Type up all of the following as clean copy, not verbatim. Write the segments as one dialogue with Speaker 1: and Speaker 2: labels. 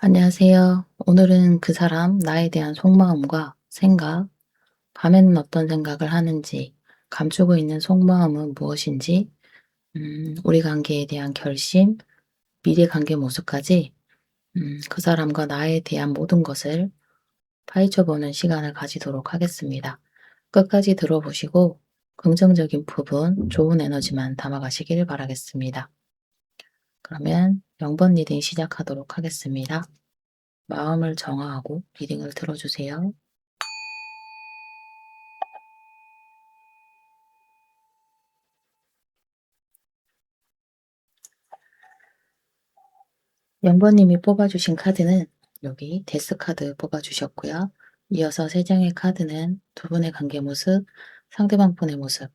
Speaker 1: 안녕하세요. 오늘은 그 사람, 나에 대한 속마음과 생각, 밤에는 어떤 생각을 하는지, 감추고 있는 속마음은 무엇인지, 우리 관계에 대한 결심, 미래 관계 모습까지, 그 사람과 나에 대한 모든 것을 파헤쳐보는 시간을 가지도록 하겠습니다. 끝까지 들어보시고, 긍정적인 부분, 좋은 에너지만 담아가시길 바라겠습니다. 그러면 0번 리딩 시작하도록 하겠습니다. 마음을 정화하고 리딩을 들어주세요. 0번님이 뽑아주신 카드는 여기 데스 카드 뽑아주셨고요. 이어서 3장의 카드는 두 분의 관계 모습, 상대방 분의 모습,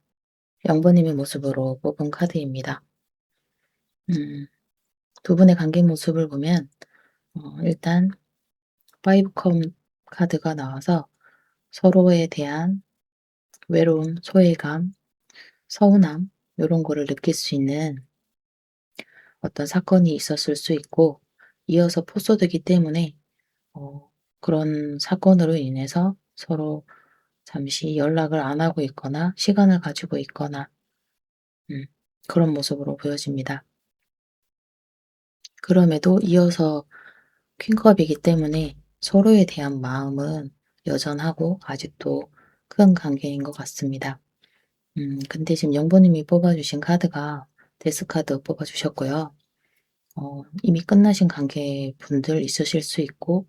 Speaker 1: 0번님의 모습으로 뽑은 카드입니다. 두 분의 관계 모습을 보면 일단 5컴 카드가 나와서 서로에 대한 외로움, 소외감, 서운함 이런 거를 느낄 수 있는 어떤 사건이 있었을 수 있고, 이어서 포소되기 때문에 어, 그런 사건으로 인해서 서로 잠시 연락을 안 하고 있거나 시간을 가지고 있거나 음, 그런 모습으로 보여집니다. 그럼에도 이어서 퀸컵이기 때문에 서로에 대한 마음은 여전하고 아직도 큰 관계인 것 같습니다. 근데 지금 영보님이 뽑아주신 카드가 데스카드 뽑아주셨고요. 이미 끝나신 관계 분들 있으실 수 있고,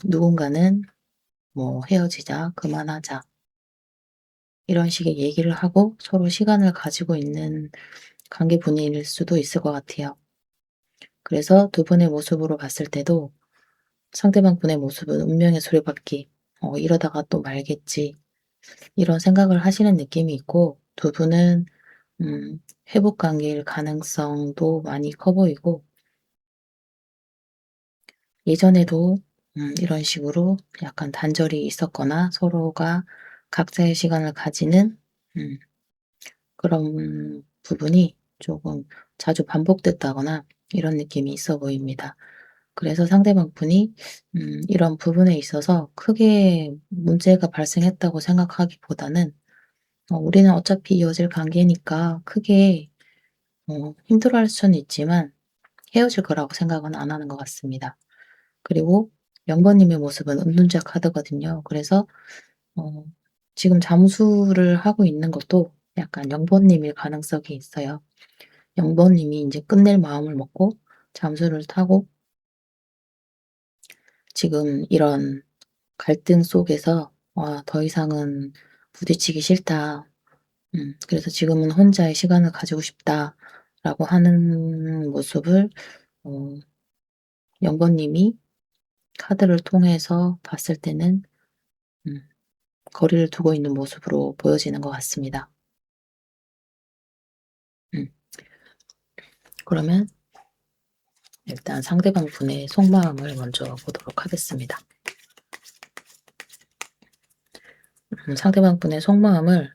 Speaker 1: 누군가는 뭐 헤어지자, 그만하자, 이런 식의 얘기를 하고 서로 시간을 가지고 있는 관계 분일 수도 있을 것 같아요. 그래서 두 분의 모습으로 봤을 때도 상대방 분의 모습은 운명의 수레바퀴, 이러다가 또 말겠지, 이런 생각을 하시는 느낌이 있고, 두 분은 회복 관계일 가능성도 많이 커 보이고, 예전에도 이런 식으로 약간 단절이 있었거나 서로가 각자의 시간을 가지는 음, 그런 부분이 조금 자주 반복됐다거나 이런 느낌이 있어 보입니다. 그래서 상대방 분이 이런 부분에 있어서 크게 문제가 발생했다고 생각하기보다는 우리는 어차피 이어질 관계니까 크게 힘들어할 수는 있지만 헤어질 거라고 생각은 안 하는 것 같습니다. 그리고 0번님의 모습은 은둔자 카드거든요. 그래서 어 지금 잠수를 하고 있는 것도 약간 0번님일 가능성이 있어요. 0번님이 인제 끝낼 마음을 먹고 잠수를 타고 지금 이런 갈등 속에서 '와 더 이상은 부딪히기 싫다. 그래서 지금은 혼자의 시간을 가지고 싶다.'라고 하는 모습을 어 0번님이 카드를 통해서 봤을 때는 음 거리를 두고 있는 모습으로 보여지는 것 같습니다. 음 그러면 일단 상대방 분의 속마음을 먼저 보도록 하겠습니다. 상대방 분의 속마음을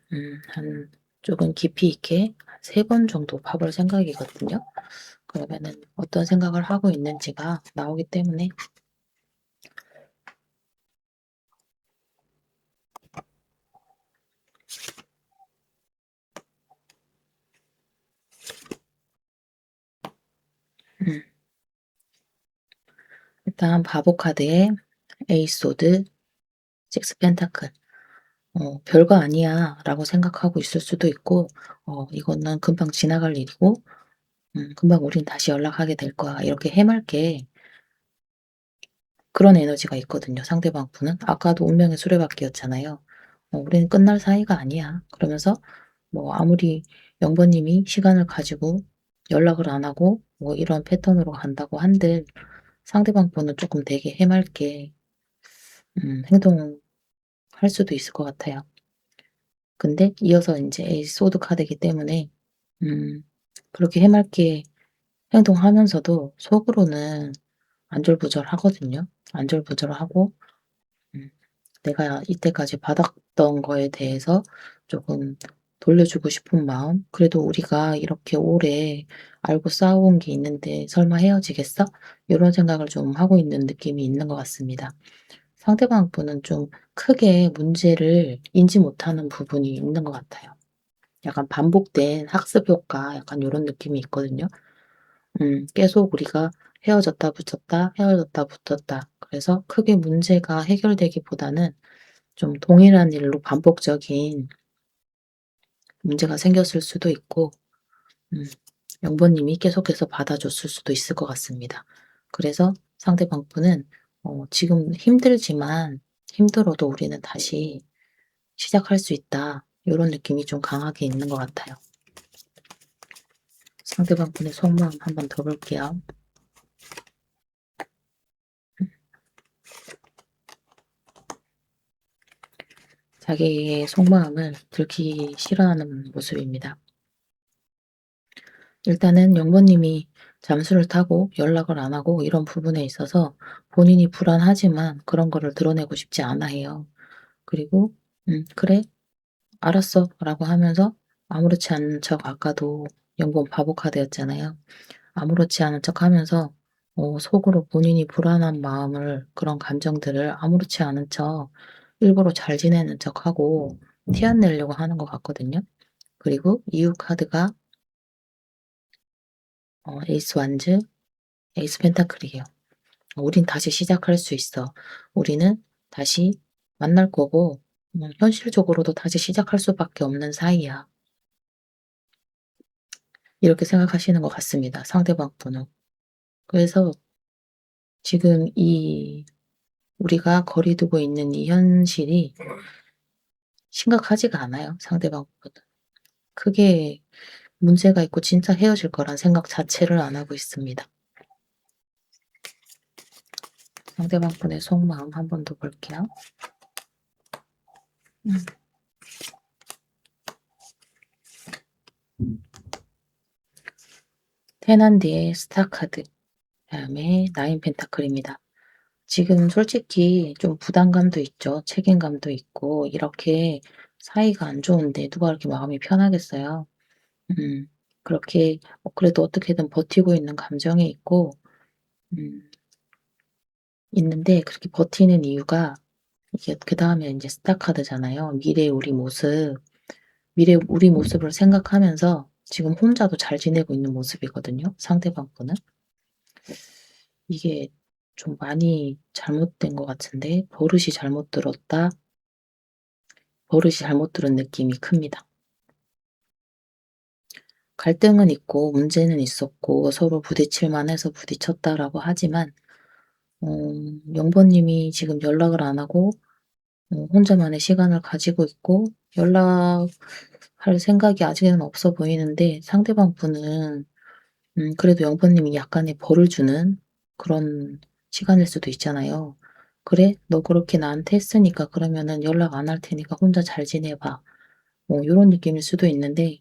Speaker 1: 한 조금 깊이 있게 한 3번 정도 파볼 생각이거든요. 그러면은 어떤 생각을 하고 있는지가 나오기 때문에 음 일단 바보 카드에 에이스 소드, 식스 펜타클, '별거 아니야.'라고 생각하고 있을 수도 있고, '이거는 금방 지나갈 일이고 금방 우린 다시 연락하게 될 거야.' 이렇게 해맑게 그런 에너지가 있거든요, 상대방 분은. 아까도 운명의 수레바퀴였잖아요. "우리는 끝날 사이가 아니야." 그러면서 뭐 아무리 영번님이 시간을 가지고 연락을 안 하고 뭐 이런 패턴으로 간다고 한들 상대방 분은 조금 되게 해맑게 행동할 수도 있을 것 같아요. 근데 이어서 인제 에이스 소드 카드이기 때문에 음 그렇게 해맑게 행동하면서도 속으로는 안절부절하거든요. 안절부절하고 음 '내가 이때까지 받았던 거에 대해서 조금 돌려주고 싶은 마음, 그래도 우리가 이렇게 오래 알고 싸워온 게 있는데 설마 헤어지겠어? 요런 생각을 좀 하고 있는 느낌이 있는 것 같습니다. 상대방 분은 좀 크게 문제를 인지 못하는 부분이 있는 것 같아요. 약간 반복된 학습 효과 약간 요런 느낌이 있거든요. 계속 우리가 헤어졌다 붙였다, 헤어졌다 붙었다. 그래서 크게 문제가 해결되기보다는 좀 동일한 일로 반복적인 문제가 생겼을 수도 있고, 음 영버님이 계속해서 받아줬을 수도 있을 것 같습니다. 그래서 상대방 분은 지금 힘들지만 힘들어도 우리는 다시 시작할 수 있다. 요런 느낌이 좀 강하게 있는 것 같아요. 상대방 분의 속마음 한번 더 볼게요. 자기의 속마음을 들키기 싫어하는 모습입니다. 일단은 영버님이 잠수를 타고 연락을 안 하고 이런 부분에 있어서 본인이 불안하지만 그런 거를 드러내고 싶지 않아 해요. 그리고 "그래. 알았어." 라고 하면서 아무렇지 않은 척, 아까도 영번 바보 카드였잖아요. 아무렇지 않은 척하면서 속으로 본인이 불안한 마음을, 그런 감정들을 아무렇지 않은 척 일부러 잘 지내는 척하고 티 안 내려고 하는 것 같거든요. 그리고 이유 카드가 에이스 완즈, 에이스 펜타클이에요. "우린 다시 시작할 수 있어. 우리는 다시 만날 거고 현실적으로도 다시 시작할 수밖에 없는 사이야." 이렇게 생각하시는 것 같습니다, 상대방 분은. 그래서 지금 이 우리가 거리 두고 있는 이 현실이 심각하지가 않아요, 상대방 분은. 크게 문제가 있고 진짜 헤어질 거란 생각 자체를 안 하고 있습니다. 상대방 분의 속마음 한 번 더 볼게요. 음. 테난디의 스타 카드, 그다음에 나인 펜타클입니다. 지금 솔직히 좀 부담감도 있죠. 책임감도 있고, 이렇게 사이가 안 좋은데 누가 그렇게 마음이 편하겠어요. 음. 그렇게 그래도 어떻게든 버티고 있는 감정이 있고, 음 있는데, 그렇게 버티는 이유가 이게 그다음에 인제 스타 카드잖아요. 미래의 우리 모습. 미래의 우리 모습을 생각하면서 지금 혼자도 잘 지내고 있는 모습이거든요, 상대방 분은. 이게 좀 많이 잘못된 것 같은데, 버릇이 잘못 들은 느낌이 큽니다. 갈등은 있고 문제는 있었고 서로 부딪힐 만해서 부딪혔다라고 하지만, 영버님이 지금 연락을 안 하고 혼자만의 시간을 가지고 있고 연락할 생각이 아직은 없어 보이는데, 상대방 분은 그래도 영버님이 약간의 벌을 주는 그런 시간일 수도 있잖아요. "그래, 너 그렇게 나한테 했으니까 그러면은 연락 안 할 테니까 혼자 잘 지내 봐." 요런 느낌일 수도 있는데,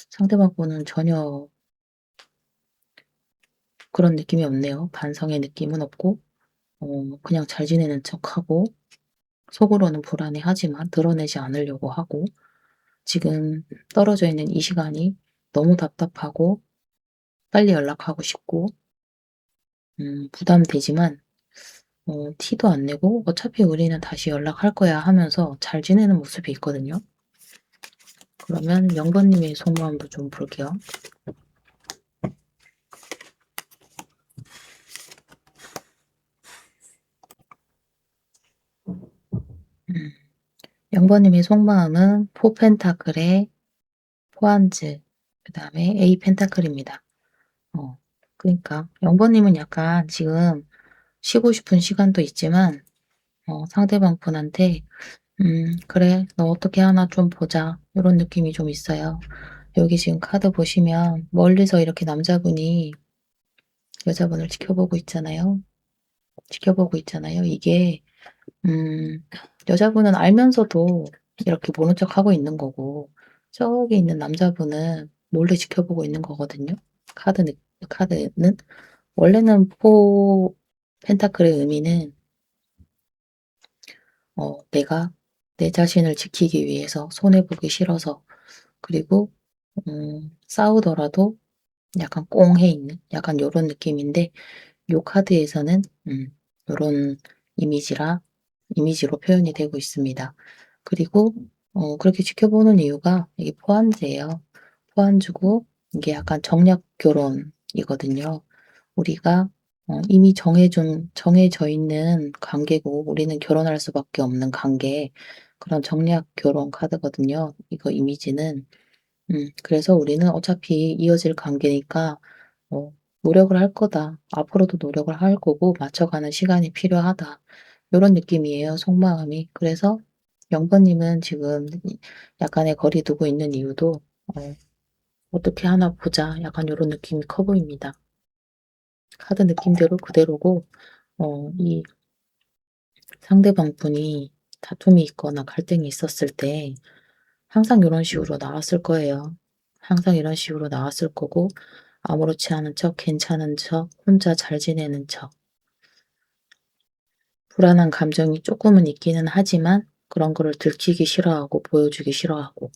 Speaker 1: 상대방 분은 전혀 그런 느낌이 없네요. 반성의 느낌은 없고 그냥 잘 지내는 척하고, 속으로는 불안해하지만 드러내지 않으려고 하고, 지금 떨어져 있는 이 시간이 너무 답답하고 빨리 연락하고 싶고 부담되지만 티도 안 내고 "어차피 우리는 다시 연락할 거야." 하면서 잘 지내는 모습이 있거든요. 그러면 영번님의 속마음도 좀 볼게요. 음. 영번님의 속마음은 포 펜타클의 포안즈, 그다음에 에이 펜타클입니다. 어 그러니까 영번님은 약간 지금 쉬고 싶은 시간도 있지만 상대방 분한테 "그래. 너 어떻게 하나 좀 보자." 이런 느낌이 좀 있어요. 여기 지금 카드 보시면 멀리서 이렇게 남자분이 여자분을 지켜보고 있잖아요. 지켜보고 있잖아요. 이게 음 여자분은 알면서도 이렇게 모른 척하고 있는 거고, 저기 있는 남자분은 몰래 지켜보고 있는 거거든요. 카드는 원래는 포 펜타클의 의미는 내가 내 자신을 지키기 위해서 손해 보기 싫어서 그리고 싸우더라도 약간 꽁해 있는 약간 요런 느낌인데 요 카드에서는 요런 이미지라 이미지로 표현이 되고 있습니다. 그리고 그렇게 지켜보는 이유가 이게 포환제예요. 포환주고 이게 약간 정략 결혼이거든요. 우리가 이미 정해져 있는 관계고 우리는 결혼할 수밖에 없는 관계 그런 정략 결혼 카드거든요. 이거 이미지는. 그래서 우리는 어차피 이어질 관계니까 노력을 할 거다. 앞으로도 노력을 할 거고 맞춰가는 시간이 필요하다. 요런 느낌이에요, 속마음이. 그래서 0 번님은 지금 약간의 거리 두고 있는 이유도 어 '어떻게 하나 보자.' 약간 요런 느낌이 커 보입니다. 카드 느낌대로 그대로고 이 상대방 분이 다툼이 있거나 갈등이 있었을 때 항상 요런 식으로 나왔을 거예요. 항상 이런 식으로 나왔을 거고 아무렇지 않은 척, 괜찮은 척, 혼자 잘 지내는 척. 불안한 감정이 조금은 있기는 하지만 그런 거를 들키기 싫어하고 보여주기 싫어하고.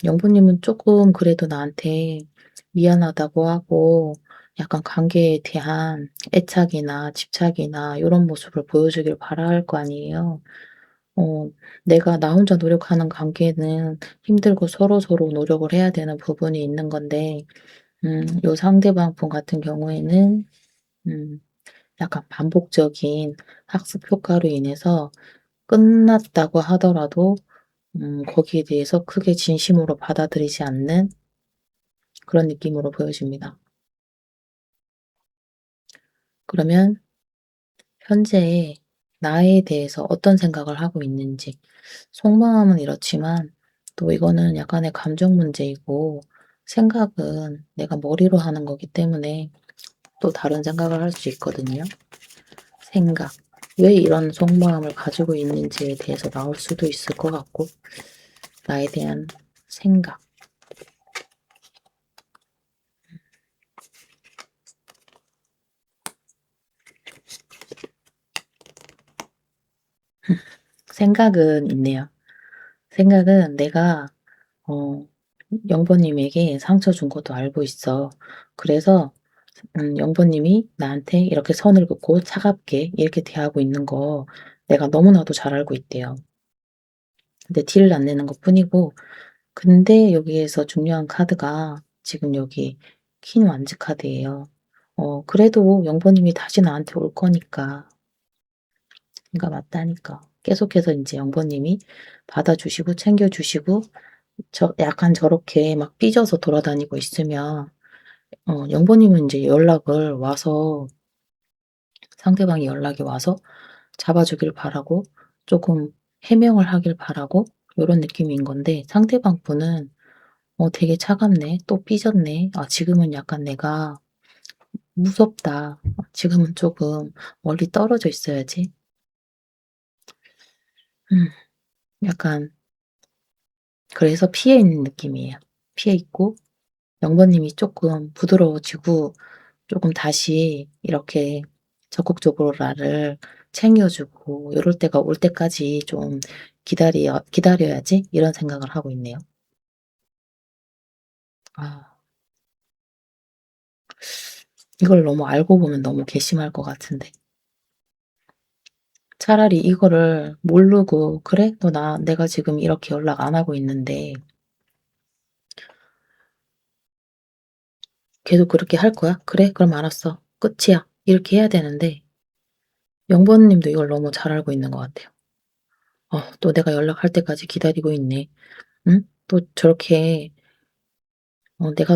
Speaker 1: 영부님은 조금 그래도 나한테 미안하다고 하고 약간 관계에 대한 애착이나 집착이나 이런 모습을 보여주길 바랄 거 아니에요. 어 내가 나 혼자 노력하는 관계는 힘들고 서로서로 노력을 해야 되는 부분이 있는 건데 요 상대방 분 같은 경우에는 음 약간 반복적인 학습 효과로 인해서 끝났다고 하더라도 거기에 대해서 크게 진심으로 받아들이지 않는 그런 느낌으로 보여집니다. 그러면 현재 나에 대해서 어떤 생각을 하고 있는지 속마음은 이렇지만 또 이거는 약간의 감정 문제이고 생각은 내가 머리로 하는 거기 때문에 또 다른 생각을 할 수 있거든요. 생각. 왜 이런 속마음을 가지고 있는지에 대해서 나올 수도 있을 것 같고 나에 대한 생각. 생각은 있네요. 생각은 내가 어 영버님에게 상처 준 것도 알고 있어. 그래서 영버님이 나한테 이렇게 선을 긋고 차갑게 이렇게 대하고 있는 거 내가 너무나도 잘 알고 있대요. 근데 티를 안 내는 것뿐이고 근데 여기에서 중요한 카드가 지금 여기 퀸 완즈 카드예요. 그래도 영버님이 다시 나한테 올 거니까. 그러니까 맞다니까. 계속해서 인제 영버님이 받아주시고 챙겨주시고 약간 저렇게 막 삐져서 돌아다니고 있으면 영버님은 인제 연락을 와서 상대방이 연락이 와서 잡아주길 바라고 쪼금 해명을 하길 바라고 요런 느낌인 건데 상대방 분은 '되게 차갑네. 또 삐졌네. 아 지금은 약간 내가 무섭다. 지금은 쪼금 멀리 떨어져 있어야지.' 음 약간 그래서 피해 있는 느낌이에요. 피해 있고 영버님이 쪼끔 부드러워지고 쪼금 다시 이렇게 적극적으로 나를 챙겨주고 요럴 때가 올 때까지 좀 기다려야지.' 이런 생각을 하고 있네요. 아 이걸 너무 알고 보면 너무 괘씸할 것 같은데. 차라리 이거를 모르고 '그래? 내가 지금 이렇게 연락 안 하고 있는데 계속 그렇게 할 거야? 그래? 그럼 알았어. 끝이야.' 이렇게 해야 되는데 영번 님도 이걸 너무 잘 알고 있는 것 같아요. 또 내가 연락할 때까지 기다리고 있네. 응? 또 저렇게 내가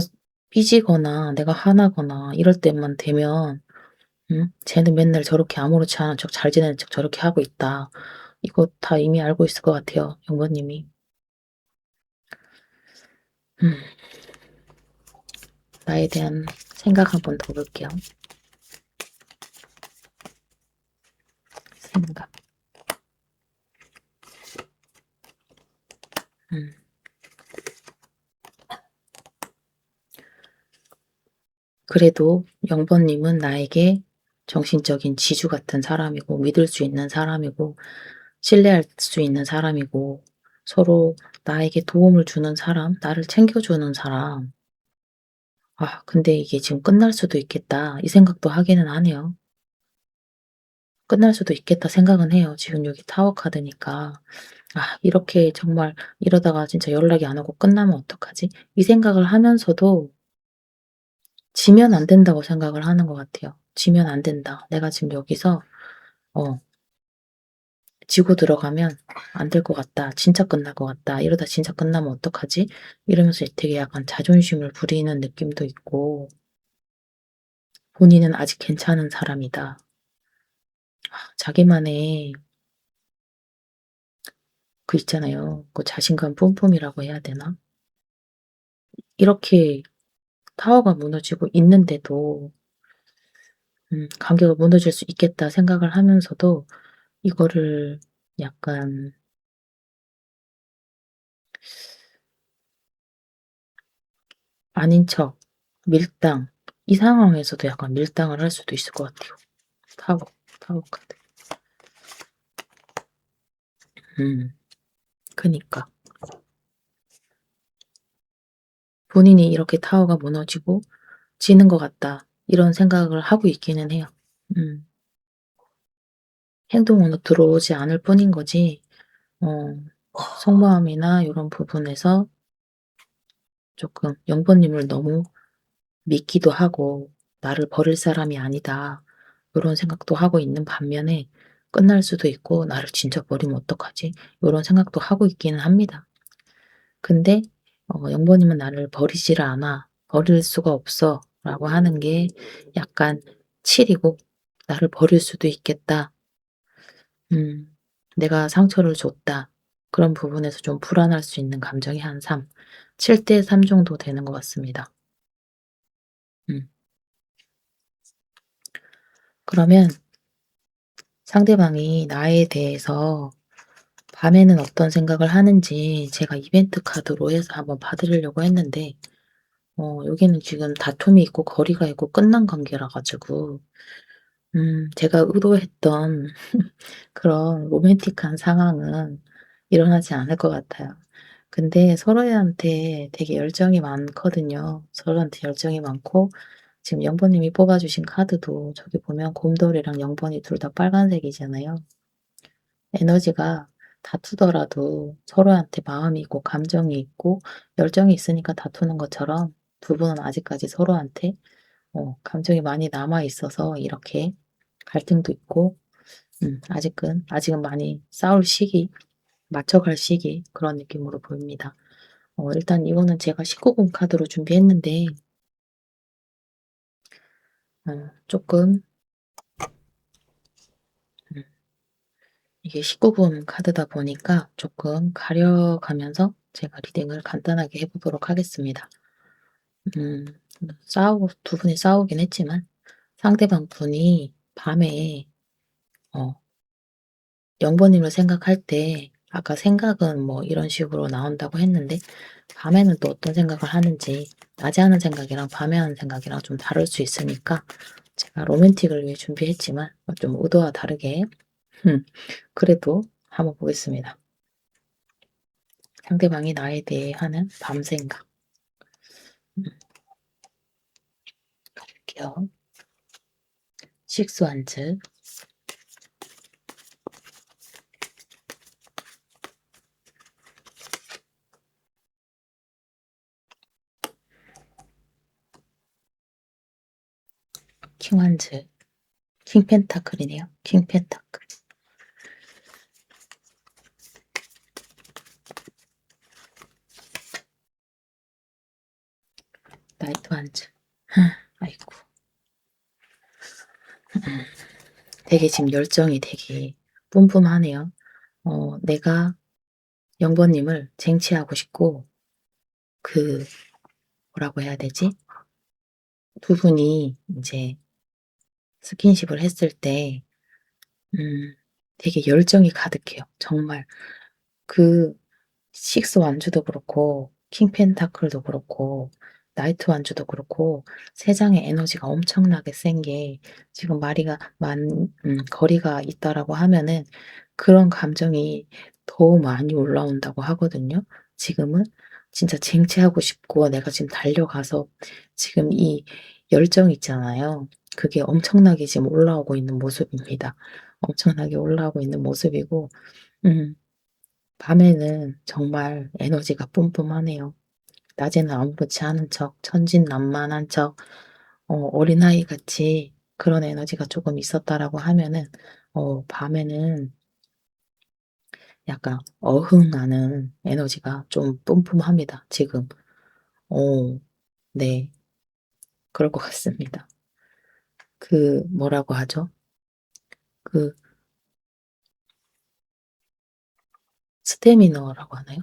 Speaker 1: 삐지거나 내가 화나거나 이럴 때만 되면 쟤는 맨날 저렇게 아무렇지 않은 척 잘 지내는 척 저렇게 하고 있다. 이거 다 이미 알고 있을 것 같아요, 영번 님이. 음 나에 대한 생각 한번 더 볼게요. 생각. 음 그래도 영번 님은 나에게 정신적인 지주 같은 사람이고 믿을 수 있는 사람이고 신뢰할 수 있는 사람이고 서로 나에게 도움을 주는 사람, 나를 챙겨주는 사람. 근데 이게 지금 끝날 수도 있겠다. 이 생각도 하기는 하네요. 끝날 수도 있겠다 생각은 해요. 지금 여기 타워 카드니까. 이렇게 정말 이러다가 진짜 연락이 안 오고 끝나면 어떡하지? 이 생각을 하면서도 지면 안 된다고 생각을 하는 것 같아요. 지면 안 된다. 내가 지금 여기서 어 지고 들어가면 안 될 것 같다. 진짜 끝날 것 같다. 이러다 진짜 끝나면 어떡하지? 이러면서 되게 약간 자존심을 부리는 느낌도 있고 본인은 아직 괜찮은 사람이다. 자기만의 그 있잖아요. 그 자신감 뿜뿜이라고 해야 되나? 이렇게 타워가 무너지고 있는데도 '관계가 무너질 수 있겠다.' 생각을 하면서도 이거를 약간 아닌 척 밀당 이 상황에서도 약간 밀당을 할 수도 있을 것 같아요. 타워, 타워 카드. 음 그니까. 본인이 이렇게 '타워가 무너지고 지는 것 같다.' 이런 생각을 하고 있기는 해요. 음. 행동으로 들어오지 않을 뿐인 거지 어 속마음이나 요런 부분에서 조금 영번님을 너무 믿기도 하고 '나를 버릴 사람이 아니다.' 요런 생각도 하고 있는 반면에 끝날 수도 있고 '나를 진짜 버리면 어떡하지?' 요런 생각도 하고 있기는 합니다. 근데 영번님은 "나를 버리지를 않아. 버릴 수가 없어."라고 하는 게 약간 7이고 '나를 버릴 수도 있겠다. 음 내가 상처를 줬다.' 그런 부분에서 좀 불안할 수 있는 감정이 한 3, 7대 3 정도 되는 것 같습니다. 음. 그러면 상대방이 나에 대해서 밤에는 어떤 생각을 하는지 제가 이벤트 카드로 해서 한번 봐 드리려고 했는데 여기는 지금 다툼이 있고 거리가 있고 끝난 관계라 가지고 제가 의도했던 그런 로맨틱한 상황은 일어나지 않을 것 같아요. 근데 서로한테 되게 열정이 많거든요. 서로한테 열정이 많고 지금 영버님이 뽑아 주신 카드도 저기 보면 곰돌이랑 영번이 둘 다 빨간색이잖아요. 에너지가 다투더라도 서로한테 마음이 있고 감정이 있고 열정이 있으니까 다투는 것처럼 두 분은 아직까지 서로한테 감정이 많이 남아 있어서 이렇게 갈등도 있고 아직은 많이 싸울 시기, 맞춰갈 시기 그런 느낌으로 보입니다. 일단 이거는 제가 19금 카드로 준비했는데 조금 음 이게 19금 카드다 보니까 조금 가려가면서 제가 리딩을 간단하게 해 보도록 하겠습니다. 음 싸우고 두 분이 싸우긴 했지만 상대방 분이 밤에 어 영버님을 생각할 때 아까 생각은 뭐 이런 식으로 나온다고 했는데 밤에는 또 어떤 생각을 하는지 낮에 하는 생각이랑 밤에 하는 생각이랑 좀 다를 수 있으니까 제가 로맨틱을 위해 준비했지만 좀 의도와 다르게 그래도 한번 보겠습니다. 상대방이 나에 대해 하는 밤 생각. 음 볼게요. 식스완즈, 킹완즈, 킹펜타클이네요. 킹펜타클, 나이트완즈. 아이고. 되게 지금 열정이 되게 뿜뿜하네요. 내가 영버님을 쟁취하고 싶고 그 뭐라고 해야 되지? 두 분이 이제 스킨십을 했을 때 음 되게 열정이 가득해요. 정말 그 식스 완주도 그렇고 킹 펜타클도 그렇고 나이트 완주도 그렇고 세 장의 에너지가 엄청나게 센 게 지금 거리가 있다라고 하면은 그런 감정이 더 많이 올라온다고 하거든요. 지금은 진짜 쟁취하고 싶고 내가 지금 달려가서 지금 이 열정 있잖아요. 그게 엄청나게 지금 올라오고 있는 모습입니다. 엄청나게 올라오고 있는 모습이고 음 밤에는 정말 에너지가 뿜뿜하네요. 낮에는 아무렇지 않은 척 천진난만한 척 어린아이같이 그런 에너지가 조금 있었다라고 하면은 밤에는 약간 어흥하는 에너지가 좀 뿜뿜합니다 지금. 어 네. 그럴 것 같습니다. 그 뭐라고 하죠? 그 스태미너라고 하나요?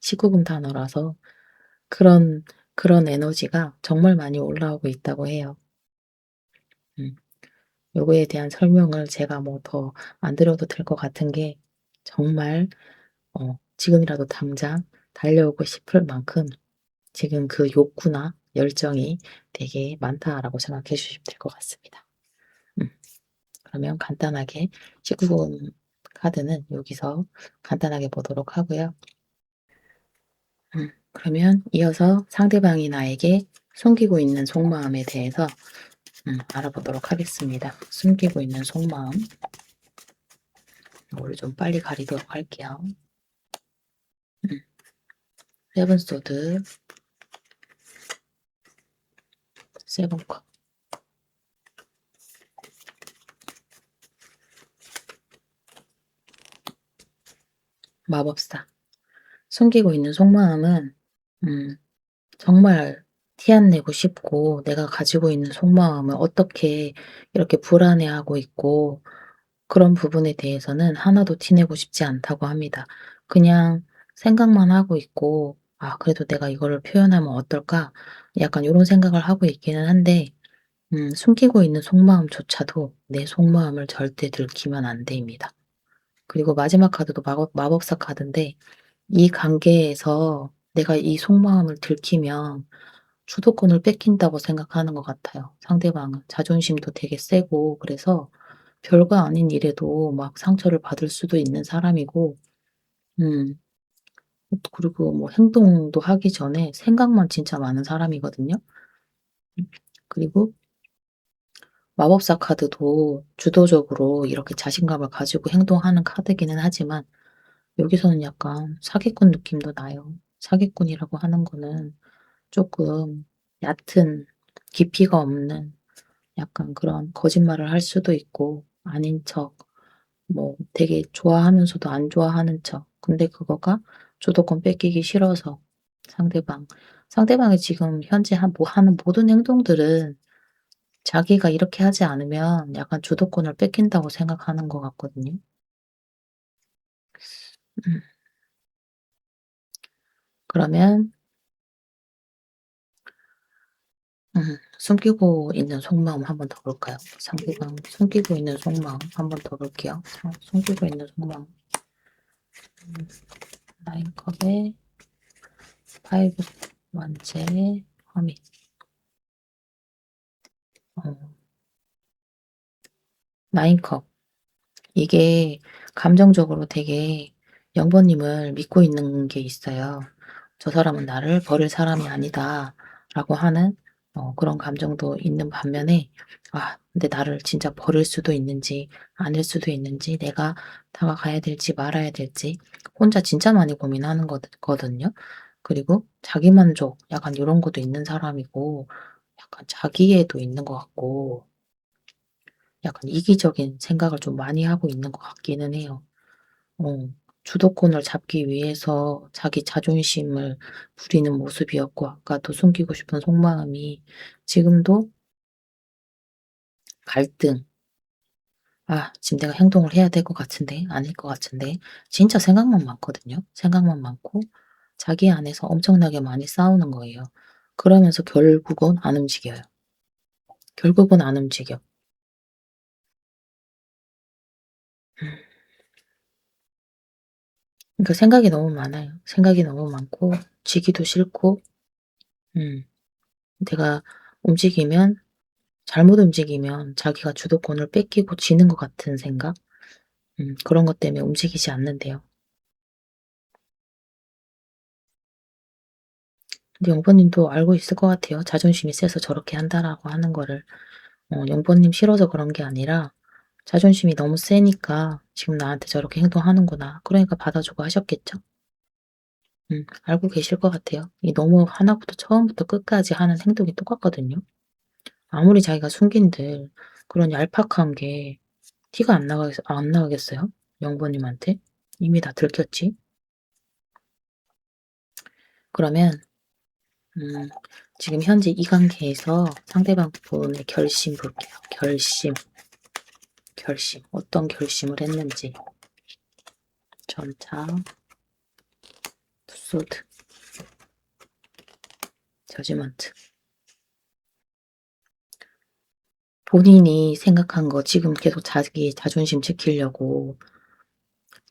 Speaker 1: 19금 단어라서 그런 에너지가 정말 많이 올라오고 있다고 해요. 음. 요거에 대한 설명을 제가 뭐 더 안 드려도 될 것 같은 게 정말 지금이라도 당장 달려오고 싶을 만큼 지금 그 욕구나 열정이 되게 많다라고 생각해 주시면 될 것 같습니다. 음. 그러면 간단하게 19금 카드는 여기서 간단하게 보도록 하고요. 그러면 이어서 상대방이 나에게 숨기고 있는 속마음에 대해서 알아보도록 하겠습니다. 숨기고 있는 속마음. 이거를 좀 빨리 가리도록 할게요. 음. 세븐 소드, 세븐 컵, 마법사. 숨기고 있는 속마음은 음 정말 티 안 내고 싶고 내가 가지고 있는 속마음을 어떻게 이렇게 불안해하고 있고 그런 부분에 대해서는 하나도 티 내고 싶지 않다고 합니다. 그냥 생각만 하고 있고 '아 그래도 내가 이거를 표현하면 어떨까?' 약간 요런 생각을 하고 있기는 한데 숨기고 있는 속마음조차도 내 속마음을 절대 들키면 안 됩니다. 그리고 마지막 카드도 마법사 카드인데 이 관계에서 내가 이 속마음을 들키면 주도권을 뺏긴다고 생각하는 것 같아요, 상대방은. 자존심도 되게 세고 그래서 별거 아닌 일에도 막 상처를 받을 수도 있는 사람이고 음 그리고 뭐 행동도 하기 전에 생각만 진짜 많은 사람이거든요. 그리고 마법사 카드도 주도적으로 이렇게 자신감을 가지고 행동하는 카드기는 하지만 여기서는 약간 사기꾼 느낌도 나요. 사기꾼이라고 하는 거는 조금 얕은 깊이가 없는 약간 그런 거짓말을 할 수도 있고 아닌 척 뭐 되게 좋아하면서도 안 좋아하는 척. 근데 그거가 주도권 뺏기기 싫어서 상대방 상대방이 지금 현재 하는 모든 행동들은 자기가 이렇게 하지 않으면 약간 주도권을 뺏긴다고 생각하는 것 같거든요. 음. 그러면 숨기고 있는 속마음 한번 더 볼까요? 상대방 숨기고 있는 속마음 한번 더 볼게요. 숨기고 있는 속마음. 나인컵에 파이브 원체 허밋. 어 나인컵. 이게 감정적으로 되게 영버님을 믿고 있는 게 있어요. '저 사람은 나를 버릴 사람이 아니다.'라고 하는 그런 감정도 있는 반면에 근데 나를 진짜 버릴 수도 있는지 아닐 수도 있는지 내가 다가가야 될지 말아야 될지 혼자 진짜 많이 고민하는 거든요. 그리고 자기만족 약간 이런 것도 있는 사람이고 약간 자기애도 있는 것 같고 약간 이기적인 생각을 좀 많이 하고 있는 것 같기는 해요. 어 주도권을 잡기 위해서 자기 자존심을 부리는 모습이었고 아까도 숨기고 싶은 속마음이 지금도 갈등. '지금 내가 행동을 해야 될 것 같은데 아닐 것 같은데.' 진짜 생각만 많거든요. 생각만 많고 자기 안에서 엄청나게 많이 싸우는 거예요. 그러면서 결국은 안 움직여요. 결국은 안 움직여. 음 그러니까 생각이 너무 많아요. 생각이 너무 많고 지기도 싫고 음 내가 움직이면 잘못 움직이면 자기가 주도권을 뺏기고 지는 것 같은 생각? 그런 것 때문에 움직이지 않는데요. 근데 영버님도 알고 있을 것 같아요. 자존심이 세서 저렇게 한다라고 하는 거를. 영버님 싫어서 그런 게 아니라 자존심이 너무 세니까 지금 나한테 저렇게 행동하는구나. 그러니까 받아주고 하셨겠죠? 알고 계실 것 같아요. 이 너무 하나부터 처음부터 끝까지 하는 행동이 똑같거든요. 아무리 자기가 숨긴들 그런 얄팍한 게 티가 안 나가겠어요? 영버님한테? 이미 다 들켰지? 그러면 음 지금 현재 이 관계에서 상대방 분의 결심 볼게요. 결심. 어떤 결심을 했는지. 전차, 투소드, 저지먼트. 본인이 생각한 거 지금 계속 자기 자존심 지키려고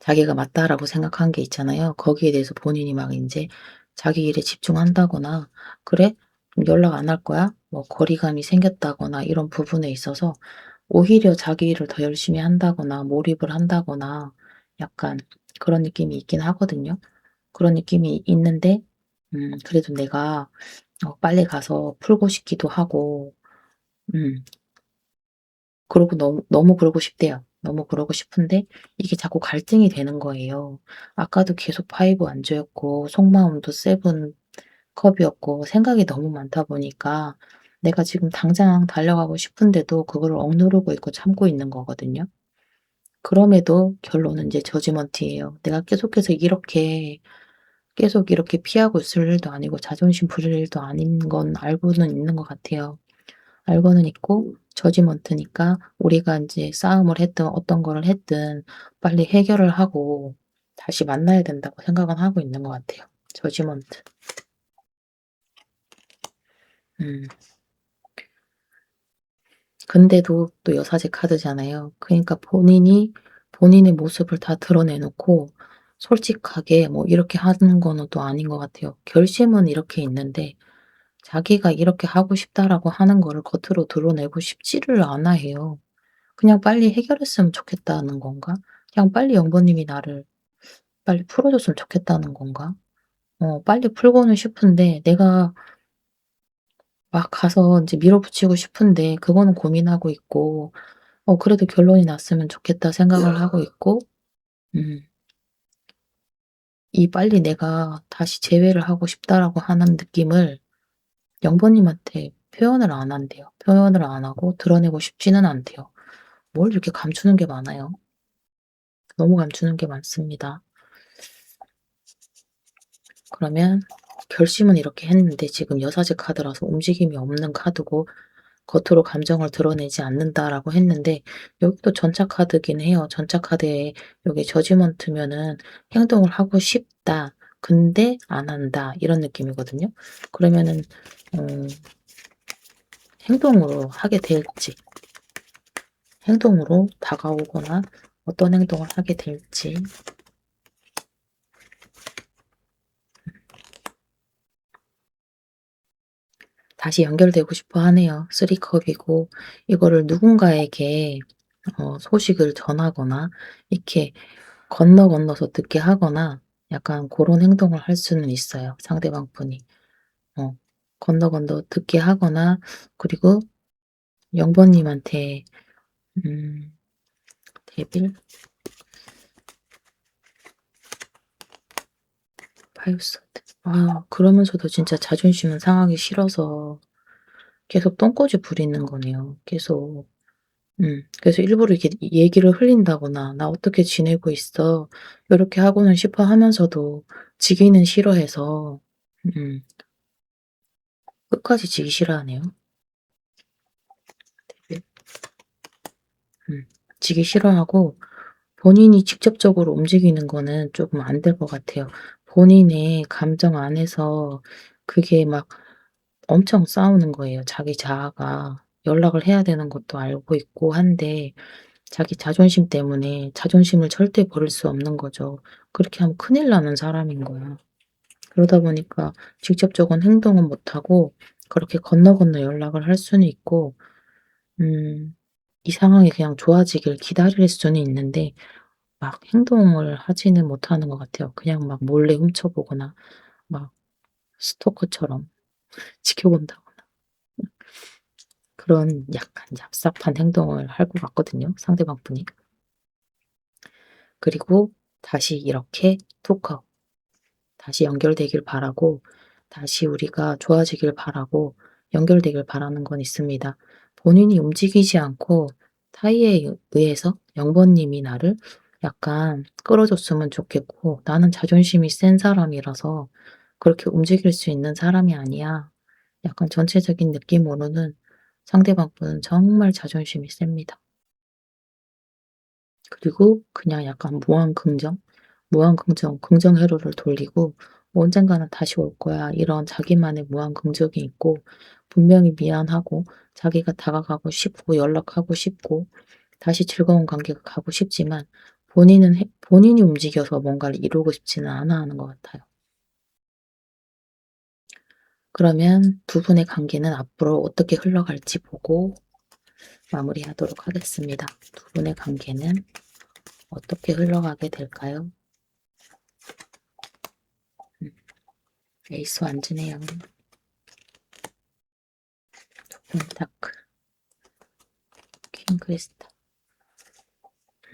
Speaker 1: 자기가 맞다라고 생각한 게 있잖아요. 거기에 대해서 본인이 막 인제 자기 일에 집중한다거나 '그래? 그럼 연락 안 할 거야?' 뭐 거리감이 생겼다거나 이런 부분에 있어서 오히려 자기 일을 더 열심히 한다거나 몰입을 한다거나 약간 그런 느낌이 있긴 하거든요. 그런 느낌이 있는데 그래도 내가 빨리 가서 풀고 싶기도 하고 음 그러고 너무 그러고 싶대요. 너무 그러고 싶은데 이게 자꾸 갈등이 되는 거예요. 아까도 계속 5 안주였고 속마음도 7 컵이었고 생각이 너무 많다 보니까 내가 지금 당장 달려가고 싶은데도 그걸 억누르고 있고 참고 있는 거거든요. 그럼에도 결론은 이제 저지먼트예요. 내가 계속해서 이렇게 계속 이렇게 피하고 있을 일도 아니고 자존심 부릴 일도 아닌 건 알고는 있는 것 같아요. 알고는 있고 저지먼트니까 우리가 이제 싸움을 했든 어떤 거를 했든 빨리 해결을 하고 다시 만나야 된다고 생각은 하고 있는 것 같아요. 저지먼트. 음. 근데도 또 여사제 카드잖아요. 그니까 본인이 본인의 모습을 다 드러내 놓고 솔직하게 뭐 이렇게 하는 거는 또 아닌 것 같아요. 결심은 이렇게 있는데 자기가 이렇게 하고 싶다라고 하는 거를 겉으로 드러내고 싶지를 않아 해요. 그냥 빨리 해결했으면 좋겠다는 건가? 그냥 빨리 영버님이 나를 빨리 풀어 줬으면 좋겠다는 건가? 빨리 풀고는 싶은데 내가 막 가서 인제 밀어붙이고 싶은데 그거는 고민하고 있고 그래도 결론이 났으면 좋겠다 생각을 하고 있고 음 이 빨리 내가 다시 재회를 하고 싶다라고 하는 느낌을 영버님한테 표현을 안 한대요. 표현을 안 하고 드러내고 싶지는 않대요. 뭘 이렇게 감추는 게 많아요. 너무 감추는 게 많습니다. 그러면 결심은 이렇게 했는데 지금 여사제 카드라서 움직임이 없는 카드고 겉으로 감정을 드러내지 않는다라고 했는데 여기도 전차 카드긴 해요. 전차 카드에 여기 저지먼트면은 행동을 하고 싶다. 근데 안 한다. 이런 느낌이거든요. 그러면은 어 행동으로 하게 될지, 행동으로 다가오거나 어떤 행동을 하게 될지 다시 연결되고 싶어 하네요. 3 컵이고 이거를 누군가에게 소식을 전하거나 이렇게 건너서 듣게 하거나 약간 그런 행동을 할 수는 있어요, 상대방 분이. 어 건너 듣게 하거나 그리고 영버님한테 음 데빌? 파이브서드. 그러면서도 진짜 자존심은 상하기 싫어서 계속 똥꼬지 부리는 거네요, 계속. 그래서 일부러 이렇게 얘기를 흘린다거나 "나 어떻게 지내고 있어?" 요렇게 하고는 싶어 하면서도 지기는 싫어해서 음 끝까지 지기 싫어하네요. 되게 지기 싫어하고 본인이 직접적으로 움직이는 거는 쪼금 안 될 것 같아요. 본인의 감정 안에서 그게 막 엄청 싸우는 거예요. 자기 자아가 연락을 해야 되는 것도 알고 있고 한데 자기 자존심 때문에 자존심을 절대 버릴 수 없는 거죠. 그렇게 하면 큰일 나는 사람인 거야. 그러다 보니까 직접적인 행동은 못 하고 그렇게 건너 연락을 할 수는 있고 음 이 상황이 그냥 좋아지길 기다릴 수는 있는데 막 행동을 하지는 못하는 것 같아요. 그냥 막 몰래 훔쳐보거나 막 스토커처럼 지켜본다거나 그런 약간 얍삽한 행동을 할 것 같거든요, 상대방 분이. 그리고 다시 이렇게 톡하고 다시 연결되길 바라고 다시 우리가 좋아지길 바라고 연결되길 바라는 건 있습니다. 본인이 움직이지 않고 타의에 의해서 영번님이 나를 약간 끌어줬으면 좋겠고 나는 자존심이 센 사람이라서 그렇게 움직일 수 있는 사람이 아니야. 약간 전체적인 느낌으로는 상대방 분은 정말 자존심이 셉니다. 그리고 그냥 약간 무한긍정, 긍정 회로를 돌리고 '언젠가는 다시 올 거야.' 이런 자기만의 무한긍정이 있고 분명히 미안하고 자기가 다가가고 싶고 연락하고 싶고 다시 즐거운 관계가 가고 싶지만 본인이 움직여서 뭔가를 이루고 싶지는 않아 하는 것 같아요. 그러면 두 분의 관계는 앞으로 어떻게 흘러갈지 보고 마무리하도록 하겠습니다. 두 분의 관계는 어떻게 흘러가게 될까요? 음. 에이스 완즈네요. 펜타클, 퀸 크리스탈.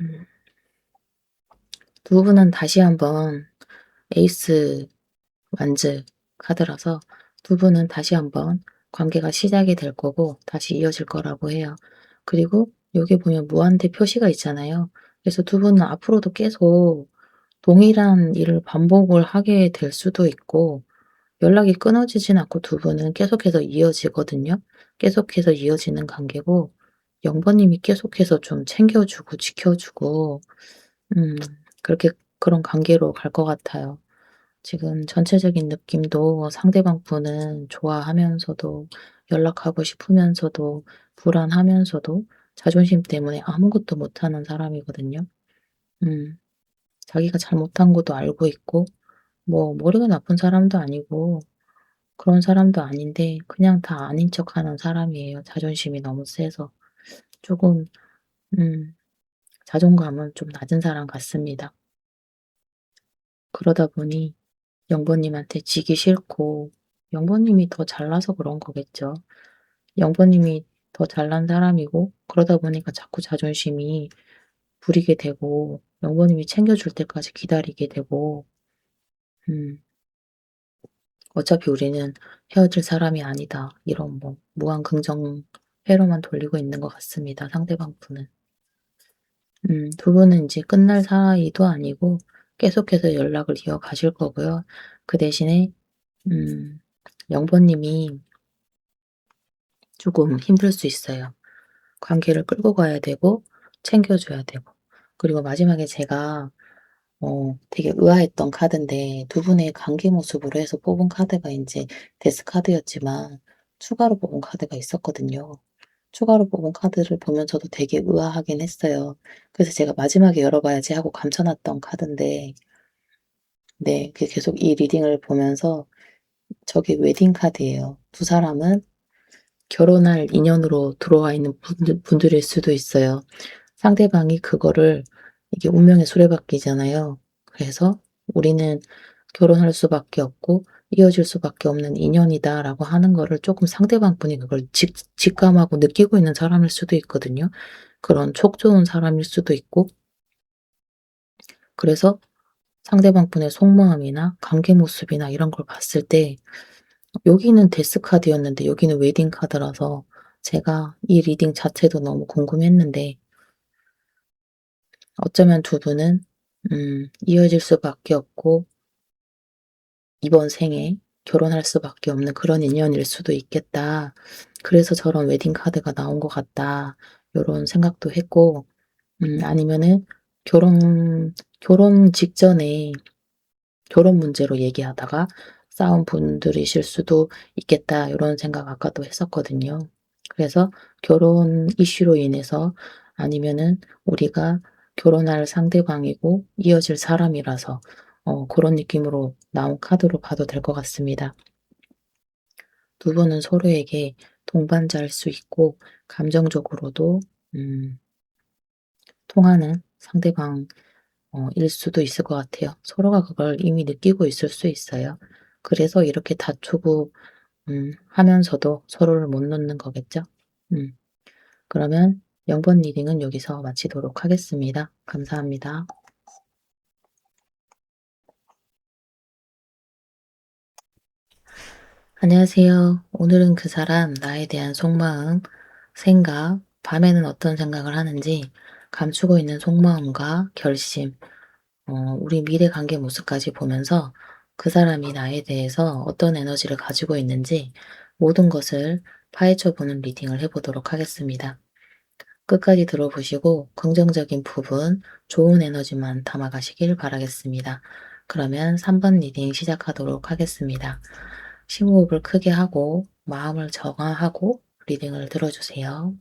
Speaker 1: 음. 두 분은 다시 한번 에이스 완즈 카드라서 두 분은 다시 한번 관계가 시작이 될 거고 다시 이어질 거라고 해요. 그리고 여기 보면 무한대 표시가 있잖아요. 그래서 두 분은 앞으로도 계속 동일한 일을 반복을 하게 될 수도 있고 연락이 끊어지진 않고 두 분은 계속해서 이어지거든요. 계속해서 이어지는 관계고 영번님이 계속해서 좀 챙겨주고 지켜주고 음 그렇게 그런 관계로 갈 것 같아요. 지금 전체적인 느낌도 상대방 분은 좋아하면서도 연락하고 싶으면서도 불안하면서도 자존심 때문에 아무것도 못하는 사람이거든요. 음 자기가 잘못한 것도 알고 있고 뭐 머리가 나쁜 사람도 아니고 그런 사람도 아닌데 그냥 다 아닌 척하는 사람이에요. 자존심이 너무 세서. 조금 음 자존감은 좀 낮은 사람 같습니다. 그러다 보니 영버님한테 지기 싫고 영버님이 더 잘나서 그런 거겠죠. 영버님이 더 잘난 사람이고 그러다 보니까 자꾸 자존심이 부리게 되고 영버님이 챙겨줄 때까지 기다리게 되고 음 어차피 우리는 헤어질 사람이 아니다. 이런 뭐 무한 긍정 회로만 돌리고 있는 것 같습니다, 상대방 분은. 두 분은 이제 끝날 사이도 아니고 계속해서 연락을 이어가실 거고요. 그 대신에 음 영번 님이 조금 힘들 수 있어요. 관계를 끌고 가야 되고 챙겨 줘야 되고. 그리고 마지막에 제가 되게 의아했던 카드인데 두 분의 관계 모습으로 해서 뽑은 카드가 이제 데스 카드였지만 추가로 뽑은 카드가 있었거든요. 추가로 뽑은 카드를 보면서도 되게 의아하긴 했어요. 그래서 제가 '마지막에 열어 봐야지.' 하고 감춰 놨던 카드인데 네 그 계속 이 리딩을 보면서 저게 웨딩 카드예요. 두 사람은 결혼할 인연으로 들어와 있는 분들일 수도 있어요. 상대방이 그거를 이게 운명의 수레바퀴잖아요. 그래서 '우리는 결혼할 수밖에 없고 이어질 수밖에 없는 인연이다.'라고 하는 거를 쪼끔 상대방 분이 그걸 직감하고 느끼고 있는 사람일 수도 있거든요. 그런 촉 좋은 사람일 수도 있고 그래서 상대방 분의 속마음이나 관계 모습이나 이런 걸 봤을 때 여기는 데스 카드였는데 여기는 웨딩 카드라서 제가 이 리딩 자체도 너무 궁금했는데 어쩌면 두 분은 이어질 수밖에 없고 이번 생에 결혼할 수밖에 없는 그런 인연일 수도 있겠다. 그래서 저런 웨딩 카드가 나온 것 같다. 요런 생각도 했고 아니면은 결혼 직전에 결혼 문제로 얘기하다가 싸운 분들이실 수도 있겠다. 요런 생각 아까도 했었거든요. 그래서 결혼 이슈로 인해서 아니면은 우리가 결혼할 상대방이고 이어질 사람이라서 고런 느낌으로 나온 카드로 봐도 될 것 같습니다. 두 분은 서로에게 동반자일 수 있고 감정적으로도 음 통하는 상대방 일 수도 있을 것 같아요. 서로가 그걸 이미 느끼고 있을 수 있어요. 그래서 이렇게 다투고 하면서도 서로를 못 놓는 거겠죠? 음. 그러면 0번 리딩은 여기서 마치도록 하겠습니다. 감사합니다. 안녕하세요. 오늘은 그 사람, 나에 대한 속마음, 생각, 밤에는 어떤 생각을 하는지, 감추고 있는 속마음과 결심, 우리 미래 관계 모습까지 보면서 그 사람이 나에 대해서 어떤 에너지를 가지고 있는지 모든 것을 파헤쳐 보는 리딩을 해보도록 하겠습니다. 끝까지 들어보시고 긍정적인 부분, 좋은 에너지만 담아가시길 바라겠습니다. 그러면 3번 리딩 시작하도록 하겠습니다. 심호흡을 크게 하고 마음을 정화하고 리딩을 들어주세요.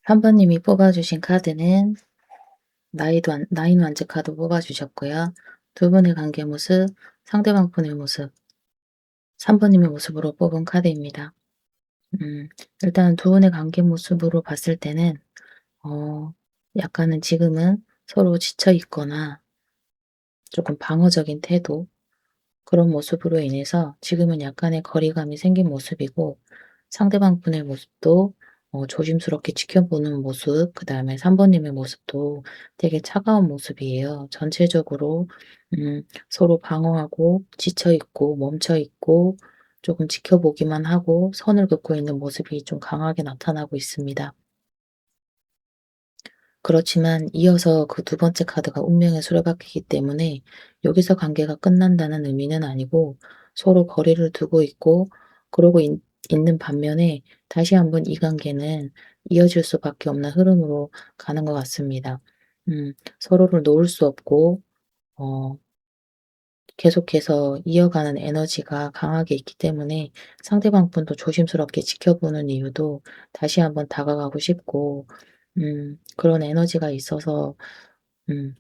Speaker 1: 3번님이 뽑아주신 카드는 나인 완즈 카드 뽑아주셨고요. 두 분의 관계 모습, 상대방 분의 모습, 3번님의 모습으로 뽑은 카드입니다. 일단 두 분의 관계 모습으로 봤을 때는 어 약간은 지금은 서로 지쳐 있거나 조금 방어적인 태도, 그런 모습으로 인해서 지금은 약간의 거리감이 생긴 모습이고, 상대방 분의 모습도 조심스럽게 지켜보는 모습, 그다음에 3번 님의 모습도 되게 차가운 모습이에요. 전체적으로 서로 방어하고 지쳐 있고 멈춰 있고 조금 지켜보기만 하고 선을 긋고 있는 모습이 좀 강하게 나타나고 있습니다. 그렇지만 이어서 그 두 번째 카드가 운명의 수레바퀴이기 때문에 여기서 관계가 끝난다는 의미는 아니고 서로 거리를 두고 있고 그러고 있는 반면에 다시 한번 이 관계는 이어질 수밖에 없는 흐름으로 가는 것 같습니다. 서로를 놓을 수 없고 어 계속해서 이어가는 에너지가 강하게 있기 때문에 상대방 분도 조심스럽게 지켜보는 이유도 다시 한번 다가가고 싶고 그런 에너지가 있어서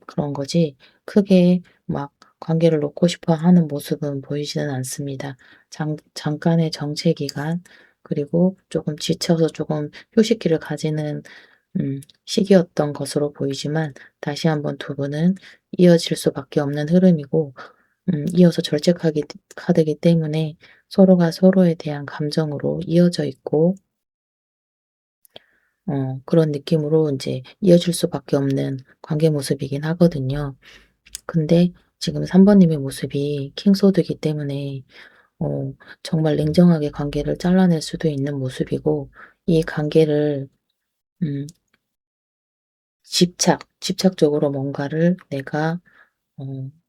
Speaker 1: 그런 거지, 크게 막 관계를 놓고 싶어 하는 모습은 보이지는 않습니다. 잠깐의 정체 기간, 그리고 조금 지쳐서 조금 휴식기를 가지는 시기였던 것으로 보이지만 다시 한번 두 분은 이어질 수밖에 없는 흐름이고, 이어서 절제 카드이기 때문에 서로가 서로에 대한 감정으로 이어져 있고 그런 느낌으로 이제 이어질 수밖에 없는 관계 모습이긴 하거든요. 근데 지금 3번 님의 모습이 킹소드이기 때문에 정말 냉정하게 관계를 잘라낼 수도 있는 모습이고, 이 관계를 음 집착적으로 뭔가를 내가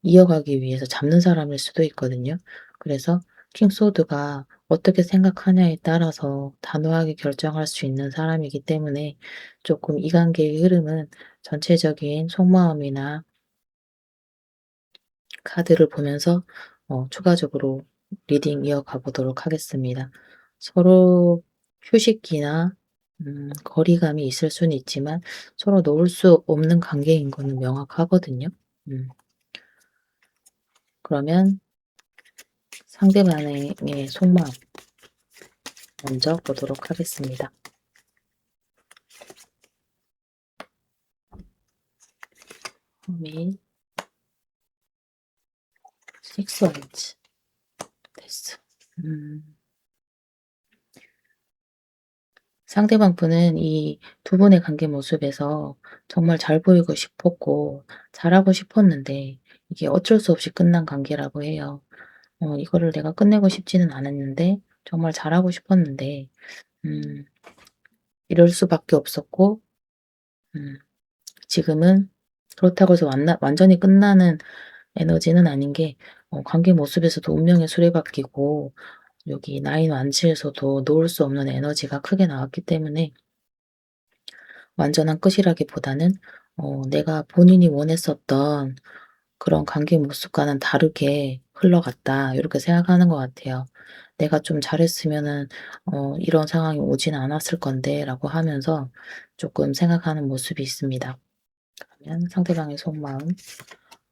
Speaker 1: 이어가기 위해서 잡는 사람일 수도 있거든요. 그래서 킹소드가 어떻게 생각하냐에 따라서 단호하게 결정할 수 있는 사람이기 때문에 조금 이 관계의 흐름은 전체적인 속마음이나 카드를 보면서 추가적으로 리딩 이어가 보도록 하겠습니다. 서로 휴식기나 거리감이 있을 수는 있지만 서로 놓을 수 없는 관계인 거는 명확하거든요. 음 그러면 상대방의 속마음 먼저 보도록 하겠습니다. 홈이 식스 원츠 됐어. 음. 상대방 분은 이 두 분의 관계 모습에서 정말 잘 보이고 싶었고 잘하고 싶었는데 이게 어쩔 수 없이 끝난 관계라고 해요. 이거를 내가 끝내고 싶지는 않았는데 정말 잘하고 싶었는데 음 이럴 수밖에 없었고, 음 지금은 그렇다고 해서 완전히 끝나는 에너지는 아닌 게, 관계 모습에서도 운명의 수레바퀴고 여기 나인 완치에서도 놓을 수 없는 에너지가 크게 나왔기 때문에 완전한 끝이라기보다는 내가 본인이 원했었던 그런 관계 모습과는 다르게 흘러갔다, 이렇게 생각하는 것 같아요. '내가 좀 잘했으면은 이런 상황이 오진 않았을 건데.'라고 하면서 조금 생각하는 모습이 있습니다. 그러면 상대방의 속마음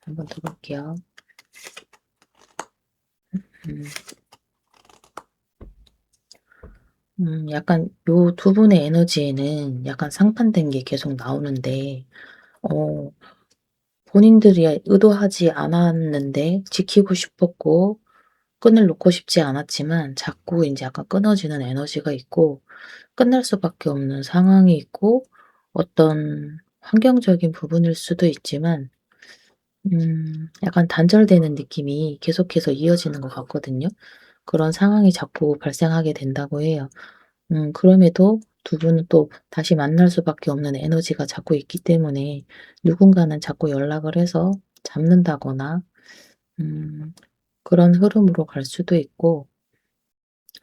Speaker 1: 한번 더 볼게요. 음. 약간 요 두 분의 에너지에는 약간 상반된 게 계속 나오는데 어 본인들이 의도하지 않았는데 지키고 싶었고 끈을 놓고 싶지 않았지만 자꾸 인제 약간 끊어지는 에너지가 있고 끝날 수밖에 없는 상황이 있고 어떤 환경적인 부분일 수도 있지만 약간 단절되는 느낌이 계속해서 이어지는 것 같거든요. 그런 상황이 자꾸 발생하게 된다고 해요. 그럼에도 두 분은 또 다시 만날 수밖에 없는 에너지가 자꾸 있기 때문에 누군가는 자꾸 연락을 해서 잡는다거나 음 그런 흐름으로 갈 수도 있고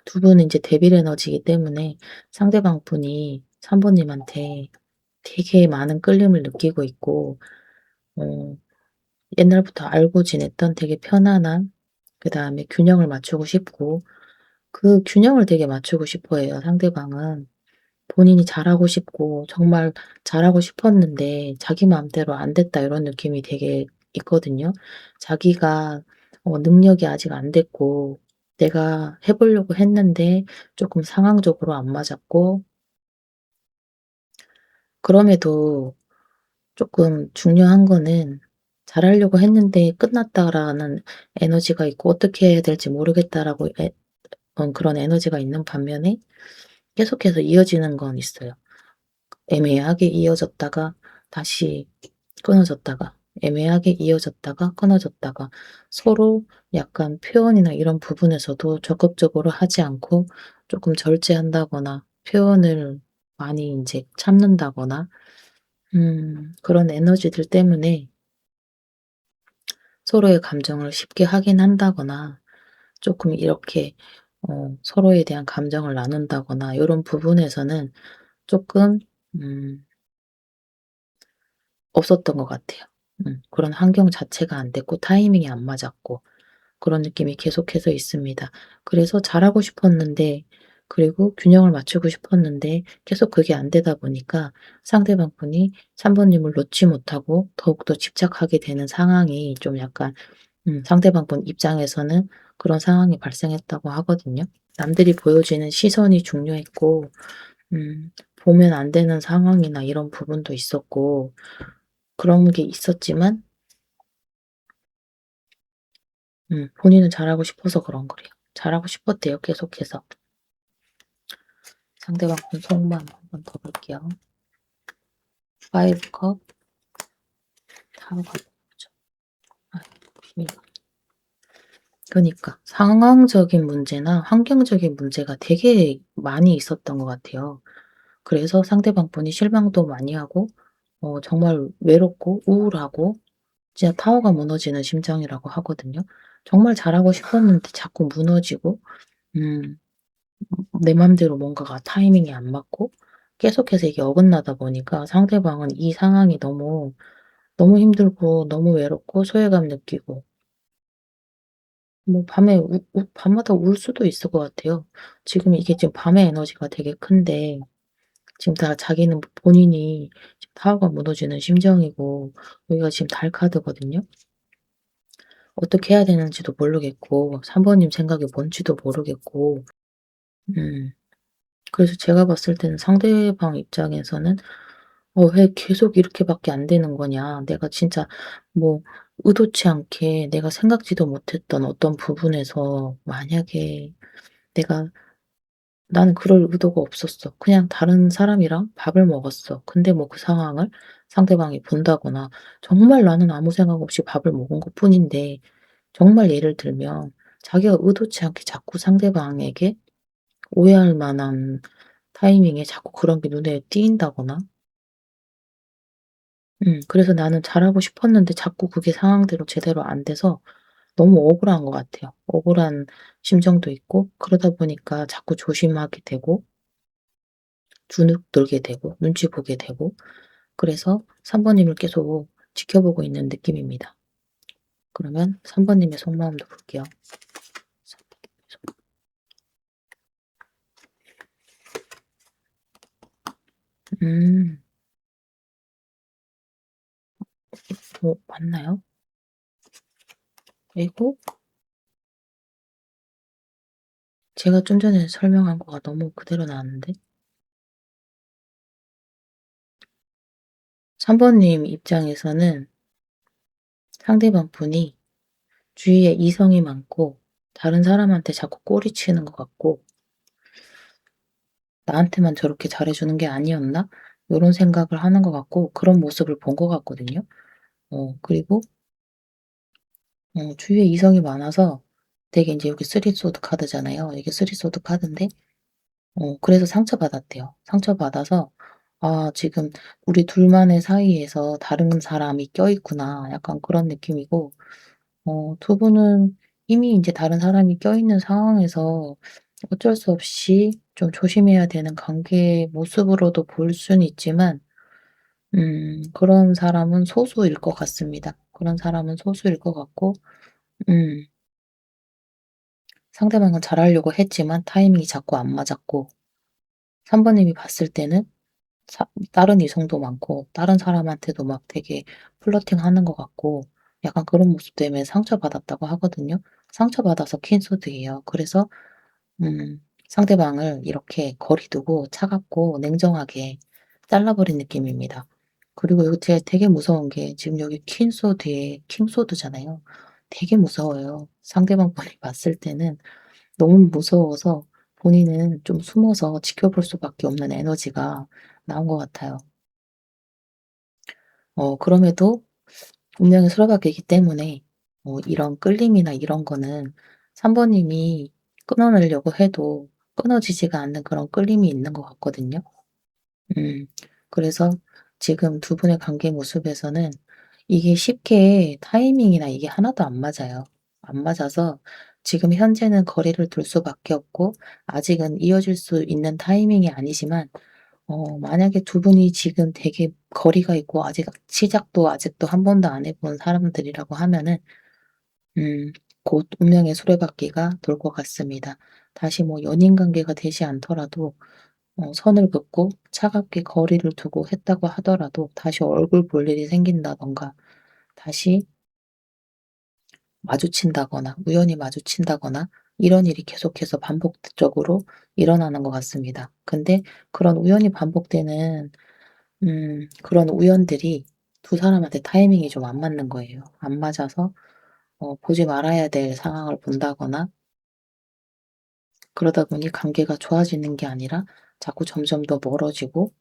Speaker 1: 두 분은 이제 데빌 에너지이기 때문에 상대방 분이 3 번님한테 되게 많은 끌림을 느끼고 있고 어 옛날부터 알고 지냈던 되게 편안한 그다음에 균형을 맞추고 싶고 그 균형을 되게 맞추고 싶어 해요 상대방은. 본인이 잘하고 싶고 정말 잘하고 싶었는데 자기 마음대로 안 됐다 이런 느낌이 되게 있거든요. 자기가 능력이 아직 안 됐고 내가 해 보려고 했는데 조금 상황적으로 안 맞았고 그럼에도 조금 중요한 거는 '잘하려고 했는데 끝났다.'라는 에너지가 있고 '어떻게 해야 될지 모르겠다.'라고 그런 에너지가 있는 반면에 계속해서 이어지는 건 있어요. 애매하게 이어졌다가 다시 끊어졌다가 애매하게 이어졌다가 끊어졌다가 서로 약간 표현이나 이런 부분에서도 적극적으로 하지 않고 조금 절제한다거나 표현을 많이 인제 참는다거나 그런 에너지들 때문에 서로의 감정을 쉽게 확인한다거나 쪼끔 이렇게 서로에 대한 감정을 나눈다거나 요런 부분에서는 쪼끔 음 없었던 것 같아요. 그런 환경 자체가 안 됐고 타이밍이 안 맞았고 그런 느낌이 계속해서 있습니다. 그래서 잘하고 싶었는데 그리고 균형을 맞추고 싶었는데 계속 그게 안 되다 보니까 상대방 분이 3 번님을 놓지 못하고 더욱더 집착하게 되는 상황이 좀 약간 상대방 분 입장에서는 그런 상황이 발생했다고 하거든요. 남들이 보여지는 시선이 중요했고 보면 안 되는 상황이나 이런 부분도 있었고 그런 게 있었지만 본인은 잘하고 싶어서 그런 거래요. 잘하고 싶었대요 계속해서. 상대방 분 속마음 한번 더 볼게요. 5 컵, 타로 가죠 아 비밀. 그니까 상황적인 문제나 환경적인 문제가 되게 많이 있었던 것 같아요. 그래서 상대방 분이 실망도 많이 하고 정말 외롭고 우울하고 진짜 타워가 무너지는 심정이라고 하거든요. 정말 잘하고 싶었는데 자꾸 무너지고 음 내 맘대로 뭔가가 타이밍이 안 맞고 계속해서 이게 어긋나다 보니까 상대방은 이 상황이 너무, 너무 힘들고 너무 외롭고 소외감 느끼고 뭐 밤에 밤마다 울 수도 있을 것 같아요. 지금 이게 지금 밤의 에너지가 되게 큰데 지금 다 자기는 본인이 지금 타워가 무너지는 심정이고 여기가 지금 달 카드거든요. 어떻게 해야 되는지도 모르겠고 3 번님 생각이 뭔지도 모르겠고 음 그래서 제가 봤을 때는 상대방 입장에서는 '왜 계속 이렇게밖에 안 되는 거냐. 내가 진짜 뭐 의도치 않게 내가 생각지도 못했던 어떤 부분에서 만약에 내가 나는 그럴 의도가 없었어. 그냥 다른 사람이랑 밥을 먹었어. 근데 뭐 그 상황을 상대방이 본다거나 정말 나는 아무 생각 없이 밥을 먹은 것뿐인데 정말 예를 들면 자기가 의도치 않게 자꾸 상대방에게 오해할 만한 타이밍에 자꾸 그런 게 눈에 띄인다거나 그래서 나는 잘하고 싶었는데 자꾸 그게 상황대로 제대로 안 돼서 너무 억울한 것 같아요. 억울한 심정도 있고 그러다 보니까 자꾸 조심하게 되고 주눅 들게 되고 눈치 보게 되고 그래서 3 번님을 계속 지켜보고 있는 느낌입니다. 그러면 3 번님의 속마음도 볼게요. 3 번님의 음. 맞나요? 그리고 제가 좀 전에 설명한 거가 너무 그대로 나왔는데. 3 번님 입장에서는 상대방 분이 주위에 이성이 많고 다른 사람한테 자꾸 꼬리치는 것 같고 '나한테만 저렇게 잘해 주는 게 아니었나?' 요런 생각을 하는 것 같고 그런 모습을 본 것 같거든요. 그리고 주위에 이성이 많아서 되게 인제 여기 3 소드 카드잖아요. 이게 3 소드 카드인데 그래서 상처받았대요. 상처받아서 '아 지금 우리 둘만의 사이에서 다른 사람이 껴있구나.' 약간 그런 느낌이고 두 분은 이미 인제 다른 사람이 껴있는 상황에서 어쩔 수 없이 좀 조심해야 되는 관계의 모습으로도 볼 수는 있지만 그런 사람은 소수일 것 같습니다. 그런 사람은 소수일 것 같고 음 상대방은 잘하려고 했지만 타이밍이 자꾸 안 맞았고 3 번님이 봤을 때는 다른 이성도 많고 다른 사람한테도 막 되게 플러팅하는 것 같고 약간 그런 모습 때문에 상처받았다고 하거든요. 상처받아서 퀸소드예요. 그래서 상대방을 이렇게 거리 두고 차갑고 냉정하게 잘라 버린 느낌입니다. 그리고 여기 제가 되게 무서운 게 지금 여기 퀸소드에 킹소드잖아요. 되게 무서워요. 상대방 분이 봤을 때는 너무 무서워서 본인은 좀 숨어서 지켜볼 수밖에 없는 에너지가 나온 것 같아요. 그럼에도 운명의 수레바퀴이기 때문에 이런 끌림이나 이런 거는 3 번님이 끊어내려고 해도 끊어지지가 않는 그런 끌림이 있는 것 같거든요. 음. 그래서 지금 두 분의 관계 모습에서는 이게 쉽게 타이밍이나 이게 하나도 안 맞아요. 안 맞아서 지금 현재는 거리를 둘 수밖에 없고 아직은 이어질 수 있는 타이밍이 아니지만 만약에 두 분이 지금 되게 거리가 있고 아직 시작도 아직도 한 번도 안 해본 사람들이라고 하면은 음 곧 운명의 수레바퀴가 돌 것 같습니다. 다시 뭐 연인 관계가 되지 않더라도 선을 긋고 차갑게 거리를 두고 했다고 하더라도 다시 얼굴 볼 일이 생긴다든가 다시 마주친다거나 우연히 마주친다거나 이런 일이 계속해서 반복적으로 일어나는 것 같습니다. 근데 그런 우연히 반복되는 그런 우연들이 두 사람한테 타이밍이 좀 안 맞는 거예요. 안 맞아서 보지 말아야 될 상황을 본다거나 그러다 보니 관계가 좋아지는 게 아니라 자꾸 점점 더 멀어지고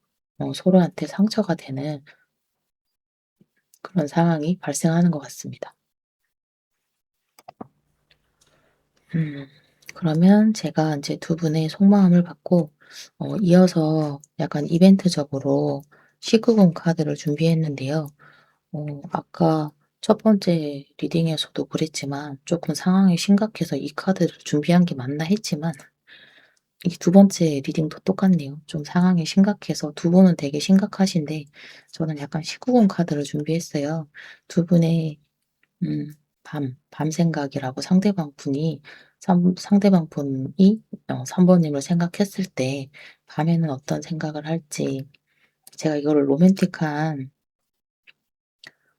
Speaker 1: 서로한테 상처가 되는 그런 상황이 발생하는 것 같습니다. 음. 그러면 제가 이제 두 분의 속마음을 받고 이어서 약간 이벤트적으로 19금 카드를 준비했는데요. 아까 첫 번째 리딩에서도 그랬지만 조금 상황이 심각해서 이 카드를 준비한 게 맞나 했지만 이 두 번째 리딩도 똑같네요. 좀 상황이 심각해서 두 분은 되게 심각하신데 저는 약간 19금 카드를 준비했어요. 두 분의 음 밤 생각이라고 상대방 분이 3 번님을 생각했을 때 밤에는 어떤 생각을 할지 제가 이거를 로맨틱한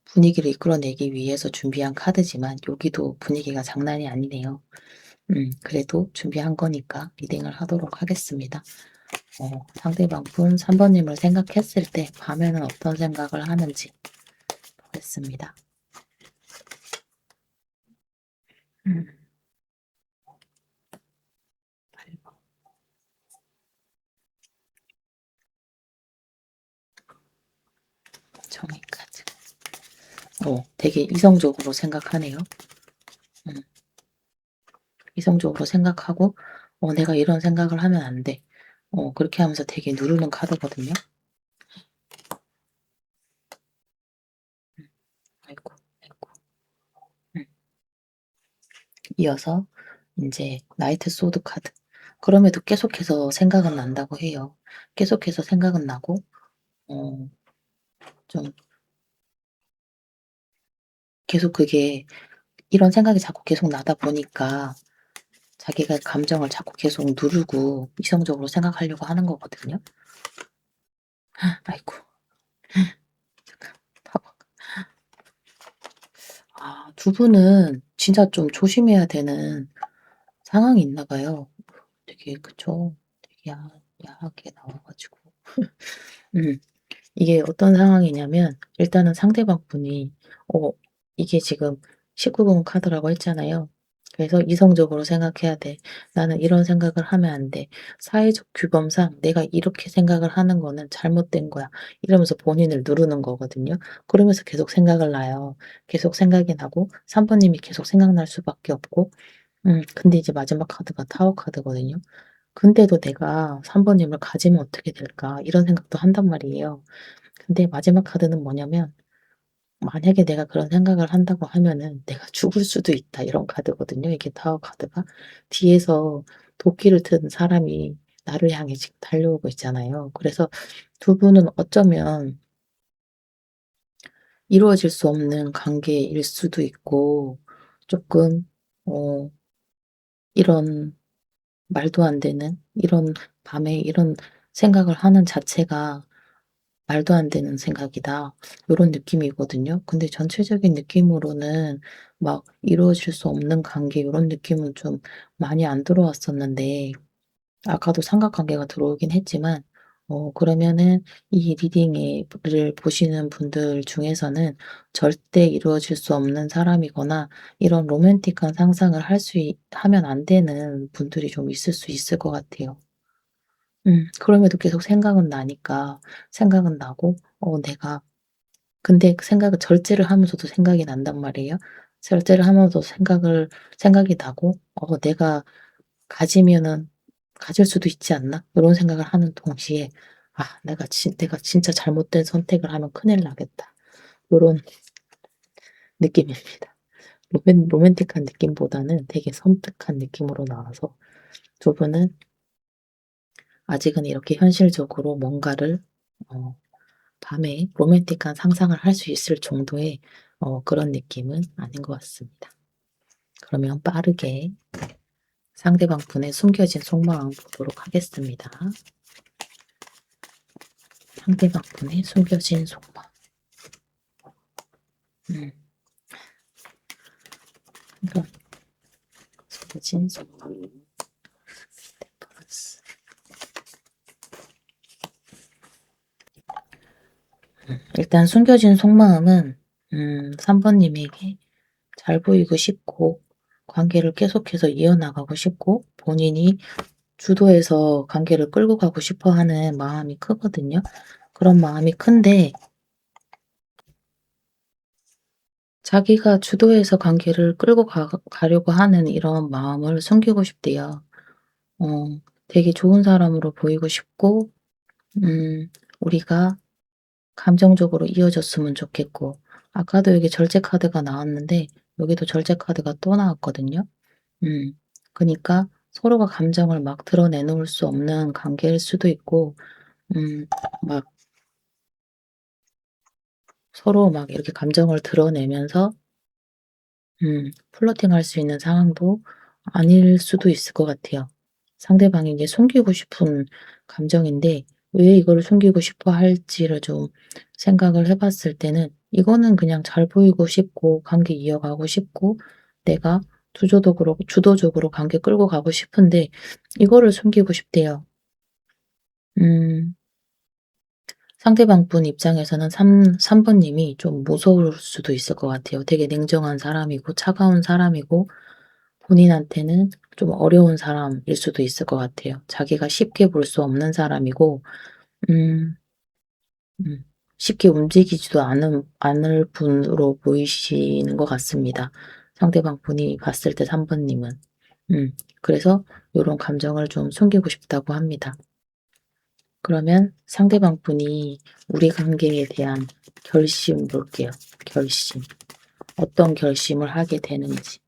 Speaker 1: 분위기를 이끌어내기 위해서 준비한 카드지만 여기도 분위기가 장난이 아니네요. 그래도 준비한 거니까 리딩을 하도록 하겠습니다. 상대방 분 3 번님을 생각했을 때 밤에는 어떤 생각을 하는지 보겠습니다. 음 8 번 정의 카드. 되게 이성적으로 생각하네요. 음 이성적으로 생각하고 '내가 이런 생각을 하면 안 돼.' 그렇게 하면서 되게 누르는 카드거든요. 아이고, 아이고. 음. 이어서 인제 나이트 소드 카드. 그럼에도 계속해서 생각은 난다고 해요. 계속해서 생각은 나고 어 좀 계속 그게 이런 생각이 자꾸 계속 나다 보니까 자기가 감정을 자꾸 계속 누르고 이성적으로 생각하려고 하는 거거든요. 아이고. 잠깐 봐봐. 두 분은 진짜 좀 조심해야 되는 상황이 있나 봐요. 되게 그쵸. 되게 야하게 나와 가지고. 음. 이게 어떤 상황이냐면 일단은 상대방 분이 어 이게 지금 19금 카드라고 했잖아요. 그래서 이성적으로 생각해야 돼. '나는 이런 생각을 하면 안 돼. 사회적 규범상 내가 이렇게 생각을 하는 거는 잘못된 거야.' 이러면서 본인을 누르는 거거든요. 그러면서 계속 생각을 놔요. 계속 생각이 나고 3 번님이 계속 생각날 수밖에 없고 근데 이제 마지막 카드가 타워 카드거든요. 근데도 '내가 3 번님을 가지면 어떻게 될까?' 이런 생각도 한단 말이에요. 근데 마지막 카드는 뭐냐면 만약에 내가 그런 생각을 한다고 하면은 '내가 죽을 수도 있다.' 이런 카드거든요. 이게 타워 카드가. 뒤에서 도끼를 든 사람이 나를 향해 지금 달려오고 있잖아요. 그래서 두 분은 어쩌면 이루어질 수 없는 관계일 수도 있고 쪼끔 어 이런 말도 안 되는 이런 밤에 이런 생각을 하는 자체가 '말도 안 되는 생각이다.' 요런 느낌이거든요. 근데 전체적인 느낌으로는 막 이루어질 수 없는 관계 요런 느낌은 좀 많이 안 들어왔었는데 아까도 삼각관계가 들어오긴 했지만 그러면은 이 리딩에 를 보시는 분들 중에서는 절대 이루어질 수 없는 사람이거나 이런 로맨틱한 상상을 할 수 하면 안 되는 분들이 좀 있을 수 있을 것 같아요. 그럼에도 계속 생각은 나니까 생각은 나고 내가 근데 그 생각을 절제를 하면서도 생각이 난단 말이에요. 절제를 하면서도 생각이 나고 '내가 가지면은 가질 수도 있지 않나?' 이런 생각을 하는 동시에 '아 내가 진짜 잘못된 선택을 하면 큰일 나겠다.' 이런 느낌입니다. 로맨틱한 느낌보다는 되게 섬뜩한 느낌으로 나와서 두 분은 아직은 이렇게 현실적으로 뭔가를 어 밤에 로맨틱한 상상을 할 수 있을 정도의 그런 느낌은 아닌 것 같습니다. 그러면 빠르게 상대방 분의 숨겨진 속마음 보도록 하겠습니다. 상대방 분의 숨겨진 속마음. 음, 이런 숨겨진 속마음. 템퍼런스. 일단 숨겨진 속마음은 3 번님에게 잘 보이고 싶고 관계를 계속해서 이어나가고 싶고 본인이 주도해서 관계를 끌고 가고 싶어 하는 마음이 크거든요. 그런 마음이 큰데 자기가 주도해서 관계를 끌고 가려고 하는 이런 마음을 숨기고 싶대요. 되게 좋은 사람으로 보이고 싶고 우리가 감정적으로 이어졌으면 좋겠고 아까도 여기 절제 카드가 나왔는데 여기도 절제 카드가 또 나왔거든요. 음. 그니까 서로가 감정을 막 드러내 놓을 수 없는 관계일 수도 있고 음 막 서로 막 이렇게 감정을 드러내면서 플러팅할 수 있는 상황도 아닐 수도 있을 것 같아요. 상대방이 이제 숨기고 싶은 감정인데 왜 이거를 숨기고 싶어 할지를 좀 생각을 해 봤을 때는 이거는 그냥 잘 보이고 싶고 관계 이어가고 싶고 내가 주도적으로 관계 끌고 가고 싶은데 이거를 숨기고 싶대요. 음. 상대방 분 입장에서는 삼 번님이 좀 무서울 수도 있을 것 같아요. 되게 냉정한 사람이고 차가운 사람이고 본인한테는 좀 어려운 사람일 수도 있을 것 같아요. 자기가 쉽게 볼 수 없는 사람이고 음 음 쉽게 움직이지도 않을 분으로 보이시는 것 같습니다. 상대방 분이 봤을 때 3 번님은. 그래서 요런 감정을 좀 숨기고 싶다고 합니다. 그러면 상대방 분이 우리 관계에 대한 결심 볼게요. 결심. 어떤 결심을 하게 되는지.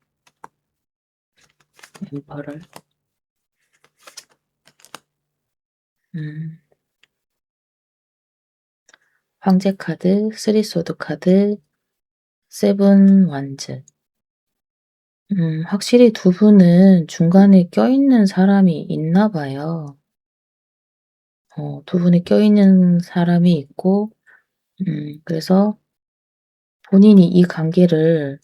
Speaker 1: 엠퍼럴. 음. 황제 카드, 쓰리 소드 카드, 세븐 완즈. 확실히 두 분은 중간에 껴있는 사람이 있나 봐요. 두 분이 껴있는 사람이 있고 그래서 본인이 이 관계를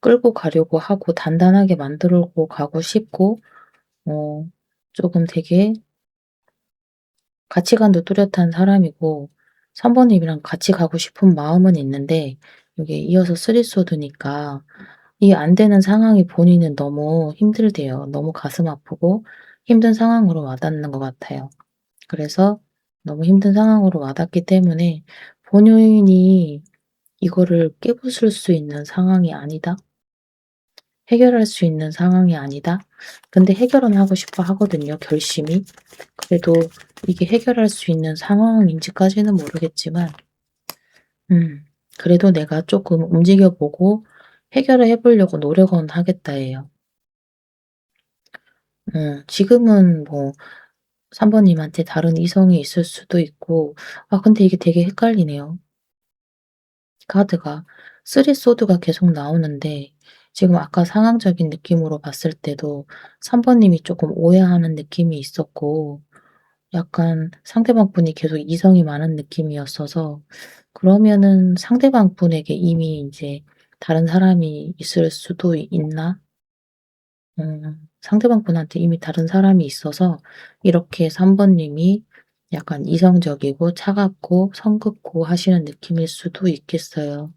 Speaker 1: 끌고 가려고 하고 단단하게 만들고 가고 싶고 어 조금 되게 가치관도 뚜렷한 사람이고 3 번님이랑 같이 가고 싶은 마음은 있는데 이게 이어서 쓰리 소드니까 이 안 되는 상황이 본인은 너무 힘들대요. 너무 가슴 아프고 힘든 상황으로 와 닿는 것 같아요. 그래서 너무 힘든 상황으로 와 닿기 때문에 본인이 이거를 깨부술 수 있는 상황이 아니다. 해결할 수 있는 상황이 아니다. 근데 해결은 하고 싶어 하거든요, 결심이. 그래도 이게 해결할 수 있는 상황인지까지는 모르겠지만, 그래도 내가 조금 움직여 보고 해결을 해 보려고 노력은 하겠다예요. 지금은 뭐 3 번님한테 다른 이성이 있을 수도 있고, 근데 이게 되게 헷갈리네요. 카드가. 쓰리 소드가 계속 나오는데 지금 아까 상황적인 느낌으로 봤을 때도 3 번님이 조금 오해하는 느낌이 있었고 약간 상대방 분이 계속 이성이 많은 느낌이었어서 그러면은 상대방 분에게 이미 인제 다른 사람이 있을 수도 있나? 상대방 분한테 이미 다른 사람이 있어서 이렇게 3 번님이 약간 이성적이고 차갑고 성급고 하시는 느낌일 수도 있겠어요.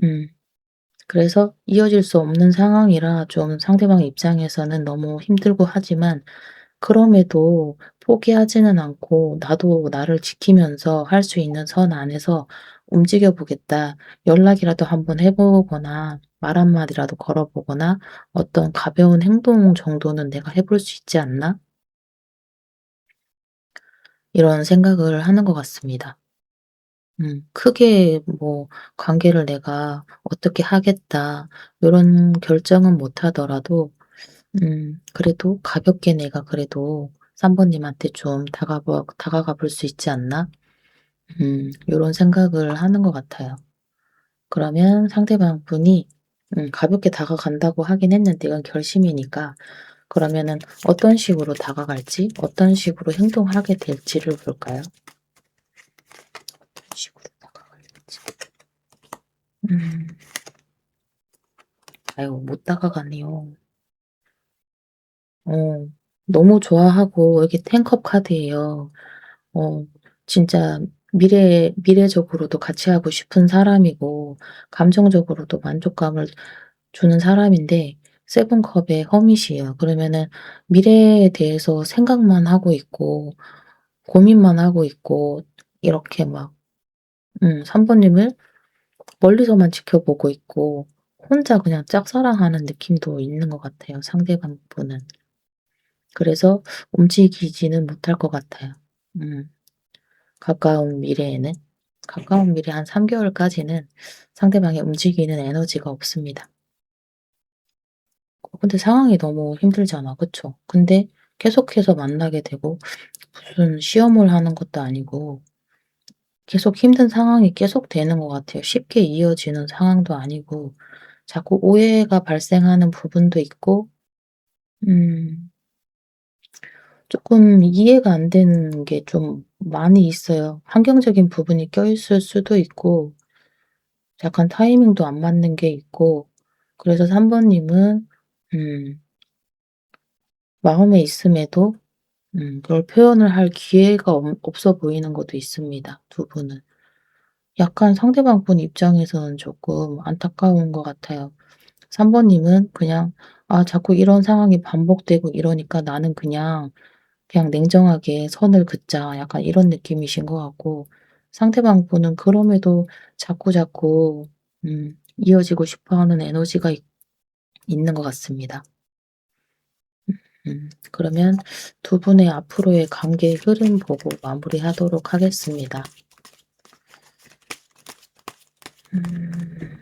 Speaker 1: 음. 그래서 이어질 수 없는 상황이라 좀 상대방 입장에서는 너무 힘들고 하지만 그럼에도 포기하지는 않고 나도 나를 지키면서 할 수 있는 선 안에서 움직여 보겠다. 연락이라도 한번 해 보거나 말 한마디라도 걸어 보거나 어떤 가벼운 행동 정도는 내가 해볼 수 있지 않나? 이런 생각을 하는 것 같습니다. 크게 뭐 '관계를 내가 어떻게 하겠다.' 이런 결정은 못 하더라도 그래도 '가볍게 내가 그래도 3 번님한테 좀 다가가 볼 수 있지 않나?' 요런 생각을 하는 것 같아요. 그러면 상대방 분이 가볍게 다가간다고 하긴 했는데 이건 결심이니까 그러면은 어떤 식으로 다가갈지 어떤 식으로 행동하게 될지를 볼까요? 어떤 식으로 다가갈지. 음. 아유 못 다가가네요. 어 너무 좋아하고 이게 텐컵 카드예요. 어 진짜 미래적으로도 같이 하고 싶은 사람이고 감정적으로도 만족감을 주는 사람인데 세븐컵의 허밋이에요. 그러면은 미래에 대해서 생각만 하고 있고 고민만 하고 있고 이렇게 막 3 번님을 멀리서만 지켜보고 있고 혼자 그냥 짝사랑하는 느낌도 있는 것 같아요, 상대방 분은. 그래서 움직이지는 못할 것 같아요. 음. 가까운 미래에는. 가까운 미래 한 3 개월까지는 상대방이 움직이는 에너지가 없습니다. 근데 상황이 너무 힘들잖아. 그쵸? 근데 계속해서 만나게 되고 무슨 시험을 하는 것도 아니고 계속 힘든 상황이 계속되는 것 같아요. 쉽게 이어지는 상황도 아니고 자꾸 오해가 발생하는 부분도 있고 음 쪼끔 이해가 안 되는 게 좀 많이 있어요. 환경적인 부분이 껴있을 수도 있고 약간 타이밍도 안 맞는 게 있고 그래서 3 번님은 음 마음에 있음에도 그걸 표현을 할 기회가 없어 보이는 것도 있습니다, 두 분은. 약간 상대방 분 입장에서는 조금 안타까운 것 같아요. 3 번님은 그냥 '아 자꾸 이런 상황이 반복되고 이러니까 나는 그냥 냉정하게 선을 긋자.' 약간 이런 느낌이신 것 같고 상대방 분은 그럼에도 자꾸자꾸 이어지고 싶어 하는 에너지가 있는 것 같습니다. 그러면 두 분의 앞으로의 관계의 흐름 보고 마무리하도록 하겠습니다. 음,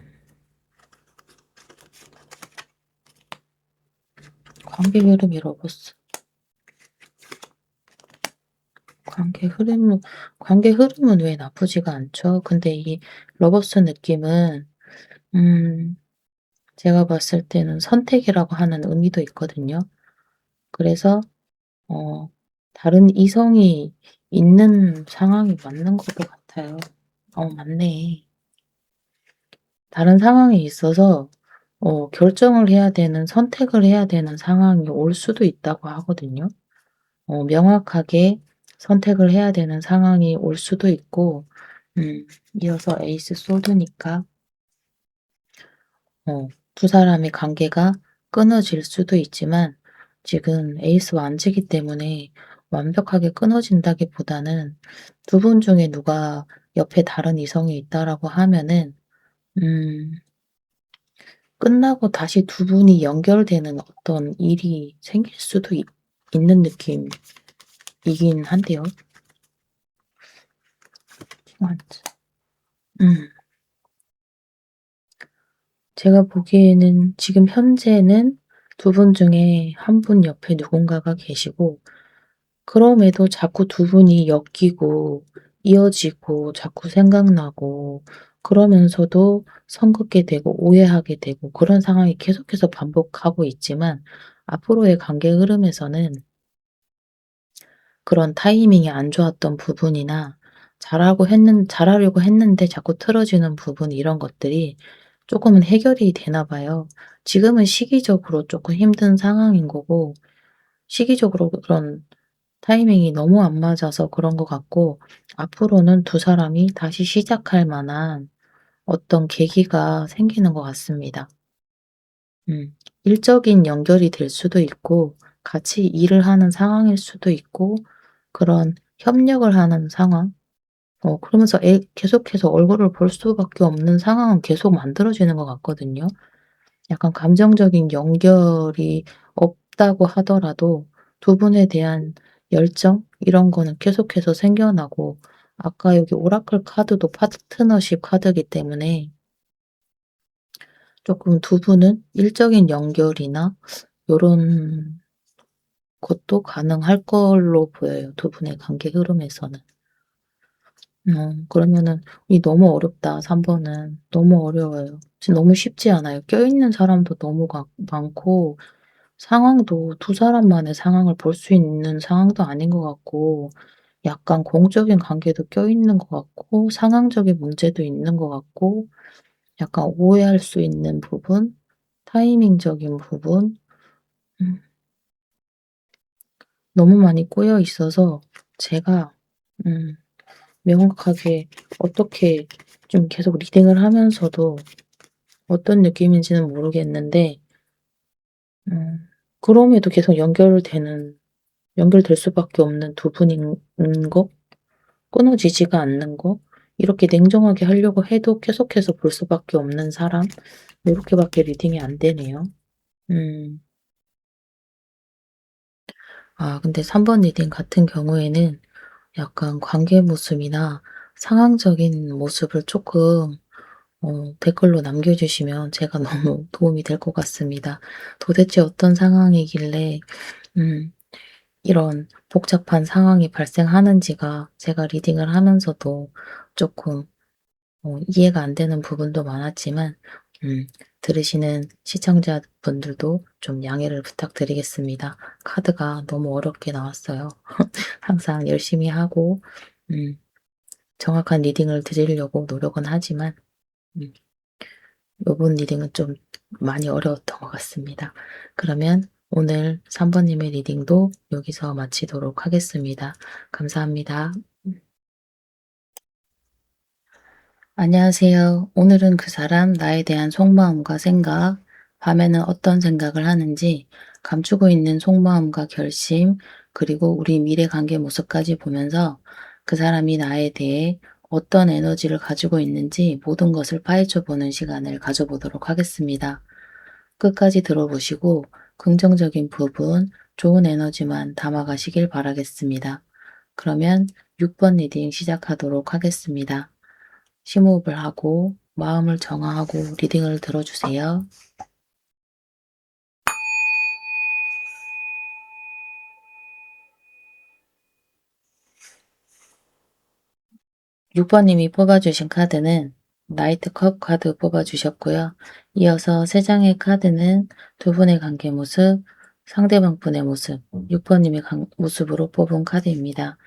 Speaker 1: 관계 흐름이 러버스. 관계 흐름은 관계 흐름은 왜 나쁘지가 않죠. 근데 이 러버스 느낌은 음 제가 봤을 때는 선택이라고 하는 의미도 있거든요. 그래서 어 다른 이성이 있는 상황이 맞는 것도 같아요. 맞네. 다른 상황이 있어서 결정을 해야 되는 선택을 해야 되는 상황이 올 수도 있다고 하거든요. 명확하게 선택을 해야 되는 상황이 올 수도 있고 이어서 에이스 소드니까 두 사람의 관계가 끊어질 수도 있지만 지금 에이스 완즈이기 때문에 완벽하게 끊어진다기보다는 두 분 중에 누가 옆에 다른 이성이 있다라고 하면은 음 끝나고 다시 두 분이 연결되는 어떤 일이 생길 수도 있는 느낌이긴 한데요. 완즈. 음. 제가 보기에는 지금 현재는 두 분 중에 한 분 옆에 누군가가 계시고 그럼에도 자꾸 두 분이 엮이고 이어지고 자꾸 생각나고 그러면서도 성급게 되고 오해하게 되고 그런 상황이 계속해서 반복하고 있지만 앞으로의 관계 흐름에서는 그런 타이밍이 안 좋았던 부분이나 잘하려고 했는데 자꾸 틀어지는 부분 이런 것들이 조금은 해결이 되나 봐요. 지금은 시기적으로 조금 힘든 상황인 거고 시기적으로 그런 타이밍이 너무 안 맞아서 그런 것 같고 앞으로는 두 사람이 다시 시작할 만한 어떤 계기가 생기는 것 같습니다. 일적인 연결이 될 수도 있고 같이 일을 하는 상황일 수도 있고 그런 협력을 하는 상황 그러면서 계속해서 얼굴을 볼 수밖에 없는 상황은 계속 만들어지는 것 같거든요. 약간 감정적인 연결이 없다고 하더라도 두 분에 대한 열정 이런 거는 계속해서 생겨나고 아까 여기 오라클 카드도 파트너십 카드이기 때문에 조금 두 분은 일적인 연결이나 요런 것도 가능할 걸로 보여요, 두 분의 관계 흐름에서는. 그러면은 이 너무 어렵다 3 번은. 너무 어려워요. 지금 너무 쉽지 않아요. 껴있는 사람도 너무 많고 상황도 두 사람만의 상황을 볼 수 있는 상황도 아닌 것 같고 약간 공적인 관계도 껴있는 것 같고 상황적인 문제도 있는 것 같고 약간 오해할 수 있는 부분, 타이밍적인 부분 음 너무 많이 꼬여 있어서 제가 음 명확하게 어떻게 좀 계속 리딩을 하면서도 어떤 느낌인지는 모르겠는데 음 그럼에도 계속 연결될 수밖에 없는 두 분인 거, 끊어지지가 않는 거, 이렇게 냉정하게 하려고 해도 계속해서 볼 수밖에 없는 사람 요렇게 밖에 리딩이 안 되네요. 음. 근데 3번 리딩 같은 경우에는 약간 관계 모습이나 상황적인 모습을 조금 댓글로 남겨주시면 제가 너무 도움이 될 것 같습니다. 도대체 어떤 상황이길래 음 이런 복잡한 상황이 발생하는지가 제가 리딩을 하면서도 조금 이해가 안 되는 부분도 많았지만 음 들으시는 시청자분들도 좀 양해를 부탁드리겠습니다. 카드가 너무 어렵게 나왔어요. 항상 열심히 하고 음 정확한 리딩을 드리려고 노력은 하지만 음 요번 리딩은 좀 많이 어려웠던 것 같습니다. 그러면 오늘 3 번님의 리딩도 여기서 마치도록 하겠습니다. 감사합니다. 안녕하세요. 오늘은 그 사람, 나에 대한 속마음과 생각, 밤에는 어떤 생각을 하는지, 감추고 있는 속마음과 결심, 그리고 우리 미래 관계 모습까지 보면서 그 사람이 나에 대해 어떤 에너지를 가지고 있는지 모든 것을 파헤쳐 보는 시간을 가져보도록 하겠습니다. 끝까지 들어보시고 긍정적인 부분, 좋은 에너지만 담아가시길 바라겠습니다. 그러면 6번 리딩 시작하도록 하겠습니다. 심호흡을 하고 마음을 정화하고 리딩을 들어주세요. 6번님이 뽑아주신 카드는 나이트 컵 카드 뽑아주셨고요. 이어서 3장의 카드는 두 분의 관계 모습, 상대방 분의 모습, 6번님의 모습으로 뽑은 카드입니다.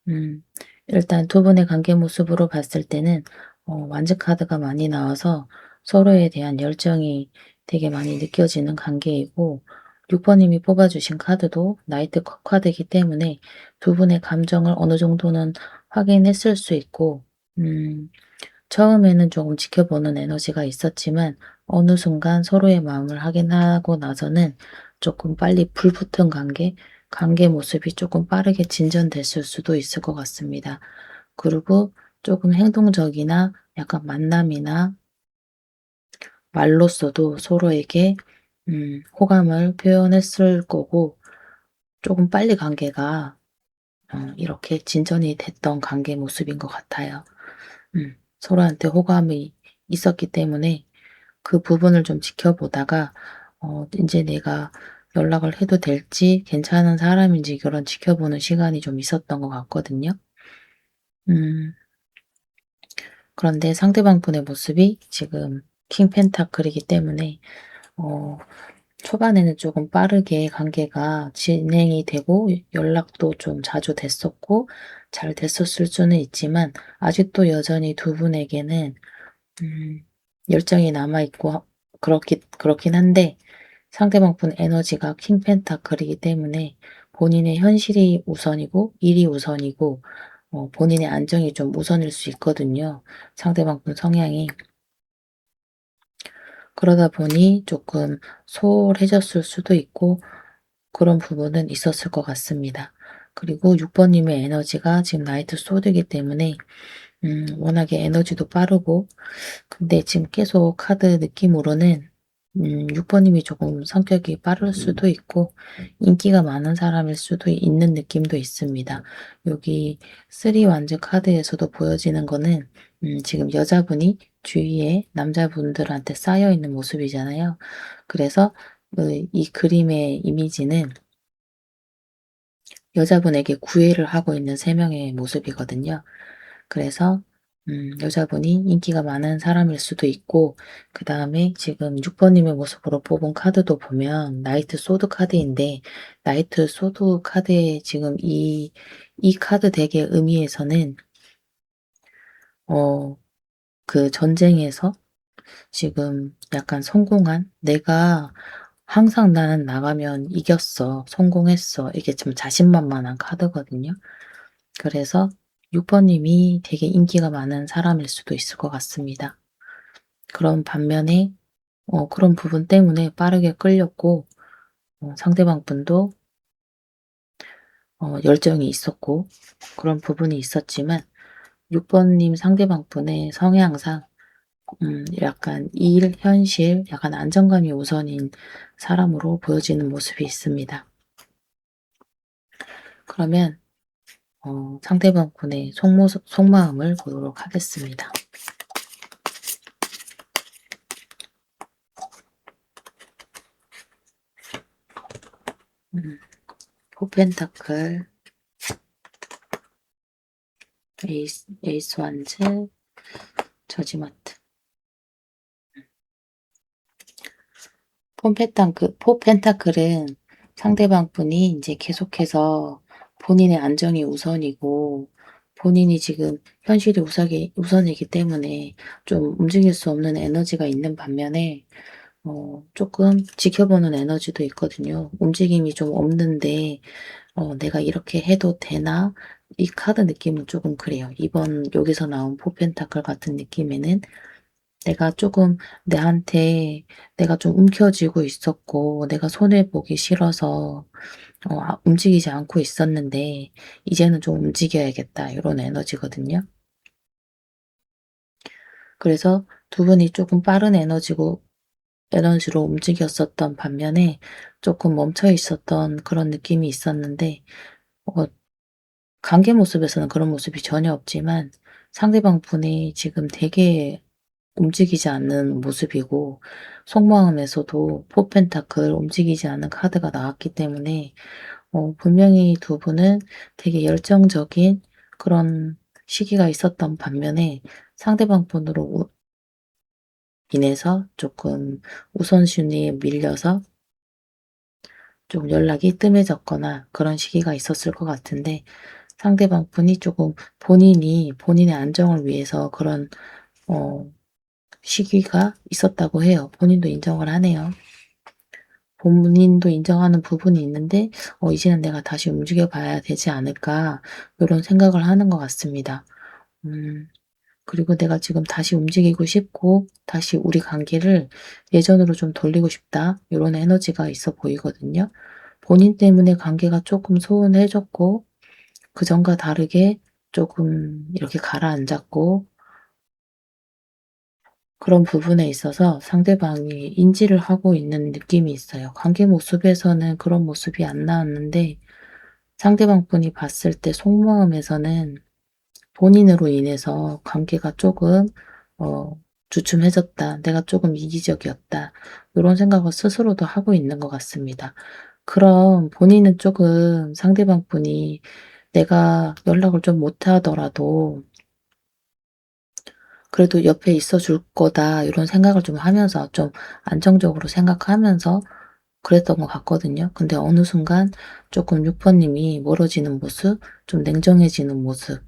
Speaker 1: 음, 일단 두 분의 관계 모습으로 봤을 때는 완즈 카드가 많이 나와서 서로에 대한 열정이 되게 많이 느껴지는 관계이고 6 번님이 뽑아 주신 카드도 나이트 카드이기 때문에 두 분의 감정을 어느 정도는 확인했을 수 있고 음 처음에는 조금 지켜보는 에너지가 있었지만 어느 순간 서로의 마음을 확인하고 나서는 조금 빨리 불붙은 관계 모습이 조금 빠르게 진전됐을 수도 있을 것 같습니다. 그리고 조금 행동적이나 약간 만남이나 말로써도 서로에게 호감을 표현했을 거고 조금 빨리 관계가 이렇게 진전이 됐던 관계 모습인 것 같아요. 서로한테 호감이 있었기 때문에 그 부분을 좀 지켜보다가 인제 내가 연락을 해도 될지 괜찮은 사람인지 그런 지켜보는 시간이 좀 있었던 것 같거든요. 음 그런데 상대방 분의 모습이 지금 킹 펜타클이기 때문에 어 초반에는 조금 빠르게 관계가 진행이 되고 연락도 좀 자주 됐었고 잘 됐었을 수는 있지만 아직도 여전히 두 분에게는 음 열정이 남아 있고 그렇긴 한데 상대방 분 에너지가 킹 펜타클이기 때문에 본인의 현실이 우선이고 일이 우선이고 본인의 안정이 좀 우선일 수 있거든요, 상대방 분 성향이. 그러다 보니 조금 소홀해졌을 수도 있고 그런 부분은 있었을 것 같습니다. 그리고 6 번님의 에너지가 지금 나이트 소드이기 때문에 워낙에 에너지도 빠르고 근데 지금 계속 카드 느낌으로는 6 번님이 조금 성격이 빠를 수도 있고 인기가 많은 사람일 수도 있는 느낌도 있습니다. 여기 3 완즈 카드에서도 보여지는 거는 지금 여자분이 주위에 남자분들한테 쌓여 있는 모습이잖아요. 그래서 이 그림의 이미지는 여자분에게 구애를 하고 있는 3 명의 모습이거든요. 그래서 여자분이 인기가 많은 사람일 수도 있고 그다음에 지금 6 번님의 모습으로 뽑은 카드도 보면 나이트 소드 카드인데 나이트 소드 카드의 지금 이 카드 덱의 의미에서는 어 그 전쟁에서 지금 약간 성공한 '내가 항상 나는 나가면 이겼어. 성공했어.' 이게 좀 자신만만한 카드거든요. 그래서 6 번님이 되게 인기가 많은 사람일 수도 있을 것 같습니다. 그런 반면에 그런 부분 때문에 빠르게 끌렸고 상대방 분도 열정이 있었고 그런 부분이 있었지만 6 번님 상대방 분의 성향상 약간 일, 현실, 약간 안정감이 우선인 사람으로 보여지는 모습이 있습니다. 그러면 상대방 분의 속마음을 보도록 하겠습니다. 음. 포펜타클, 에이스 완즈, 저지마트. 포펜타클은 상대방 분이 이제 계속해서 본인의 안정이 우선이고 본인이 지금 현실이 우선이기 때문에 좀 움직일 수 없는 에너지가 있는 반면에 조금 지켜보는 에너지도 있거든요. 움직임이 좀 없는데 '내가 이렇게 해도 되나?' 이 카드 느낌은 조금 그래요. 이번 여기서 나온 포펜타클 같은 느낌에는 내가 조금 내한테 내가 좀 움켜쥐고 있었고 내가 손해 보기 싫어서 움직이지 않고 있었는데 '이제는 좀 움직여야겠다.' 이런 에너지거든요. 그래서 두 분이 조금 빠른 에너지로 움직였었던 반면에 조금 멈춰 있었던 그런 느낌이 있었는데 어 관계 모습에서는 그런 모습이 전혀 없지만 상대방 분이 지금 되게 움직이지 않는 모습이고 속마음에서도 포펜타클 움직이지 않는 카드가 나왔기 때문에 분명히 두 분은 되게 열정적인 그런 시기가 있었던 반면에 상대방 분으로 인해서 조금 우선순위에 밀려서 좀 연락이 뜸해졌거나 그런 시기가 있었을 것 같은데 상대방 분이 조금 본인의 안정을 위해서 그런 어 시기가 있었다고 해요. 본인도 인정을 하네요. 본인도 인정하는 부분이 있는데 '이제는 내가 다시 움직여 봐야 되지 않을까.' 이런 생각을 하는 것 같습니다. 음 그리고 '내가 지금 다시 움직이고 싶고 다시 우리 관계를 예전으로 좀 돌리고 싶다.' 이런 에너지가 있어 보이거든요. 본인 때문에 관계가 조금 소원해졌고 그전과 다르게 조금 이렇게 가라앉았고 그런 부분에 있어서 상대방이 인지를 하고 있는 느낌이 있어요. 관계 모습에서는 그런 모습이 안 나왔는데 상대방 분이 봤을 때 속마음에서는 본인으로 인해서 관계가 조금 어 '주춤해졌다. 내가 조금 이기적이었다.' 이런 생각을 스스로도 하고 있는 것 같습니다. 그럼 본인은 조금 상대방 분이 '내가 연락을 좀 못하더라도 그래도 옆에 있어 줄 거다.' 이런 생각을 좀 하면서 좀 안정적으로 생각하면서 그랬던 것 같거든요. 근데 어느 순간 조금 6 번님이 멀어지는 모습, 좀 냉정해지는 모습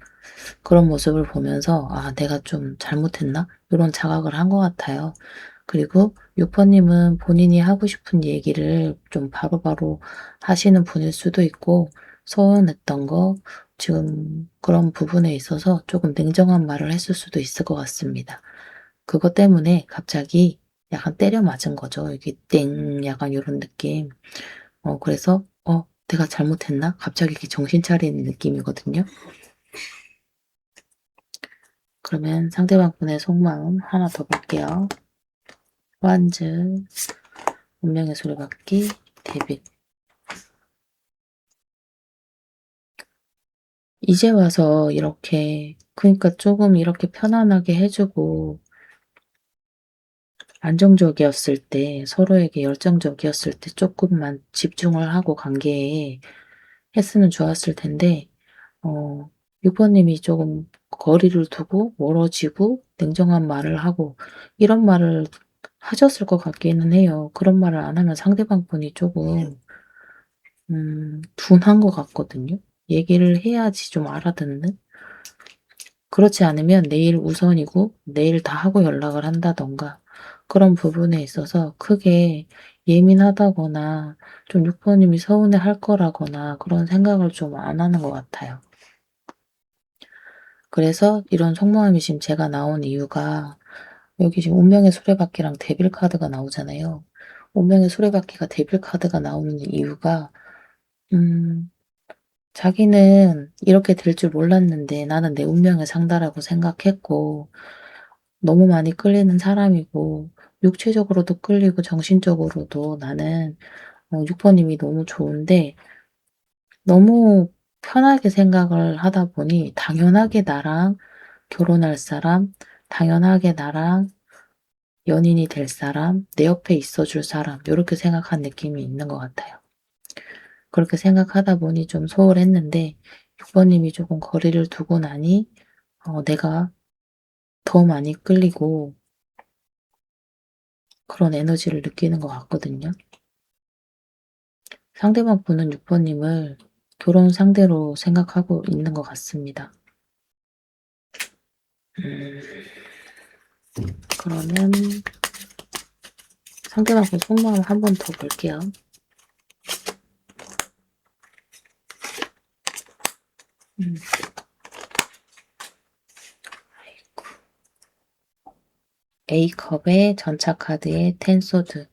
Speaker 1: 그런 모습을 보면서 '아 내가 좀 잘못했나?' 이런 자각을 한 것 같아요. 그리고 6 번님은 본인이 하고 싶은 얘기를 좀 바로바로 하시는 분일 수도 있고 서운했던 거 지금 그런 부분에 있어서 조금 냉정한 말을 했을 수도 있을 것 같습니다. 그것 때문에 갑자기 약간 때려 맞은 거죠. 이게 땡 약간 요런 느낌. 그래서 '내가 잘못했나?' 갑자기 이렇게 정신 차리는 느낌이거든요. 그러면 상대방 분의 속마음 하나 더 볼게요. 완즈, 운명의 수레바퀴, 데빌. 이제 와서 이렇게 그러니까 쪼금 이렇게 편안하게 해 주고 안정적이었을 때 서로에게 열정적이었을 때 쪼끔만 집중을 하고 관계에 했으면 좋았을 텐데 6 번님이 조금 거리를 두고 멀어지고 냉정한 말을 하고 이런 말을 하셨을 것 같기는 해요. 그런 말을 안 하면 상대방 분이 쪼금 둔한 것 같거든요. 얘기를 해야지 좀 알아듣는? 그렇지 않으면 내일 우선이고 내일 다 하고 연락을 한다든가 그런 부분에 있어서 크게 예민하다거나 좀 6 번님이 서운해할 거라거나 그런 생각을 좀 안 하는 것 같아요. 그래서 이런 속마음이 지금 제가 나온 이유가 여기 지금 운명의 수레바퀴랑 데빌 카드가 나오잖아요. 운명의 수레바퀴가 데빌 카드가 나오는 이유가 음 자기는 이렇게 될 줄 몰랐는데 나는 내 운명의 상대라고 생각했고 너무 많이 끌리는 사람이고 육체적으로도 끌리고 정신적으로도 나는 6 번님이 너무 좋은데 너무 편하게 생각을 하다 보니 당연하게 나랑 결혼할 사람, 당연하게 나랑 연인이 될 사람, 내 옆에 있어 줄 사람 요렇게 생각한 느낌이 있는 것 같아요. 그렇게 생각하다 보니 좀 소홀했는데 6 번님이 조금 거리를 두고 나니 내가 더 많이 끌리고 그런 에너지를 느끼는 것 같거든요. 상대방 분은 6 번님을 결혼 상대로 생각하고 있는 것 같습니다. 음 그러면 상대방 분 속마음 한 번 더 볼게요. 음 A컵의 전차 카드의 텐 소드.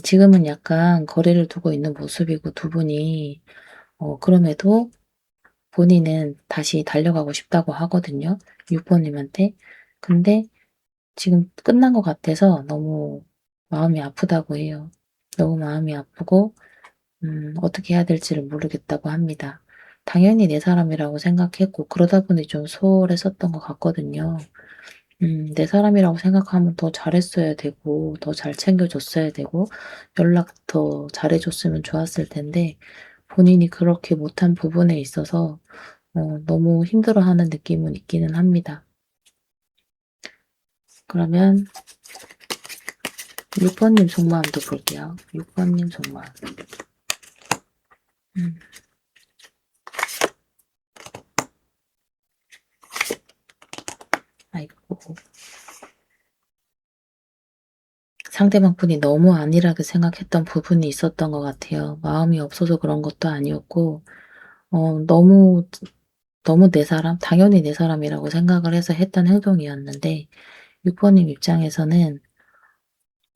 Speaker 1: 지금은 약간 거리를 두고 있는 모습이고 두 분이 그럼에도 본인은 다시 달려가고 싶다고 하거든요, 6 번님한테. 근데 지금 끝난 것 같아서 너무 마음이 아프다고 해요. 너무 마음이 아프고 어떻게 해야 될지를 모르겠다고 합니다. 당연히 내 사람이라고 생각했고 그러다 보니 좀 소홀했었던 것 같거든요. 내 사람이라고 생각하면 더 잘했어야 되고 더 잘 챙겨줬어야 되고 연락 더 잘해 줬으면 좋았을 텐데 본인이 그렇게 못한 부분에 있어서 너무 힘들어하는 느낌은 있기는 합니다. 그러면 6 번님 속마음도 볼게요. 6 번님 속마음. 음. 아이고. 상대방 분이 너무 안일하게 생각했던 부분이 있었던 것 같아요. 마음이 없어서 그런 것도 아니었고 너무 너무 내 사람, 당연히 내 사람이라고 생각을 해서 했던 행동이었는데 6 번님 입장에서는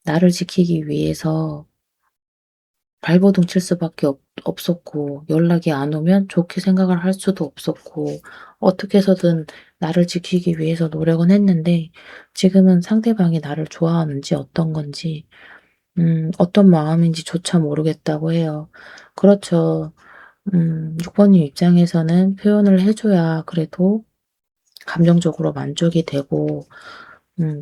Speaker 1: 나를 지키기 위해서 발버둥 칠 수밖에 없었고, 연락이 안 오면 좋게 생각을 할 수도 없었고, 어떻게 해서든 나를 지키기 위해서 노력은 했는데 지금은 상대방이 나를 좋아하는지 어떤 건지 어떤 마음인지조차 모르겠다고 해요. 그렇죠. 6 번님 입장에서는 표현을 해 줘야 그래도 감정적으로 만족이 되고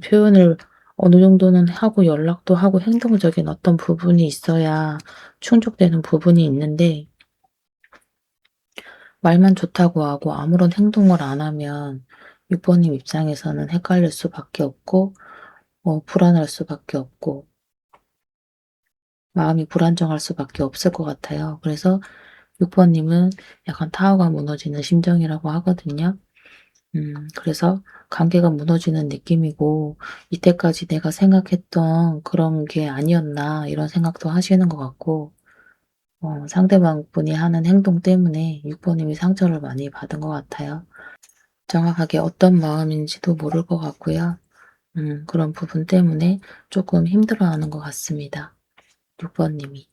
Speaker 1: 표현을 어느 정도는 하고 연락도 하고 행동적인 어떤 부분이 있어야 충족되는 부분이 있는데 말만 좋다고 하고 아무런 행동을 안 하면 6 번님 입장에서는 헷갈릴 수밖에 없고 불안할 수밖에 없고 마음이 불안정할 수밖에 없을 것 같아요. 그래서 6 번님은 약간 타워가 무너지는 심정이라고 하거든요. 그래서 관계가 무너지는 느낌이고 '이때까지 내가 생각했던 그런 게 아니었나.' 이런 생각도 하시는 것 같고 상대방 분이 하는 행동 때문에 6 번님이 상처를 많이 받은 것 같아요. 정확하게 어떤 마음인지도 모를 것 같고요. 그런 부분 때문에 조금 힘들어하는 것 같습니다, 6 번님이.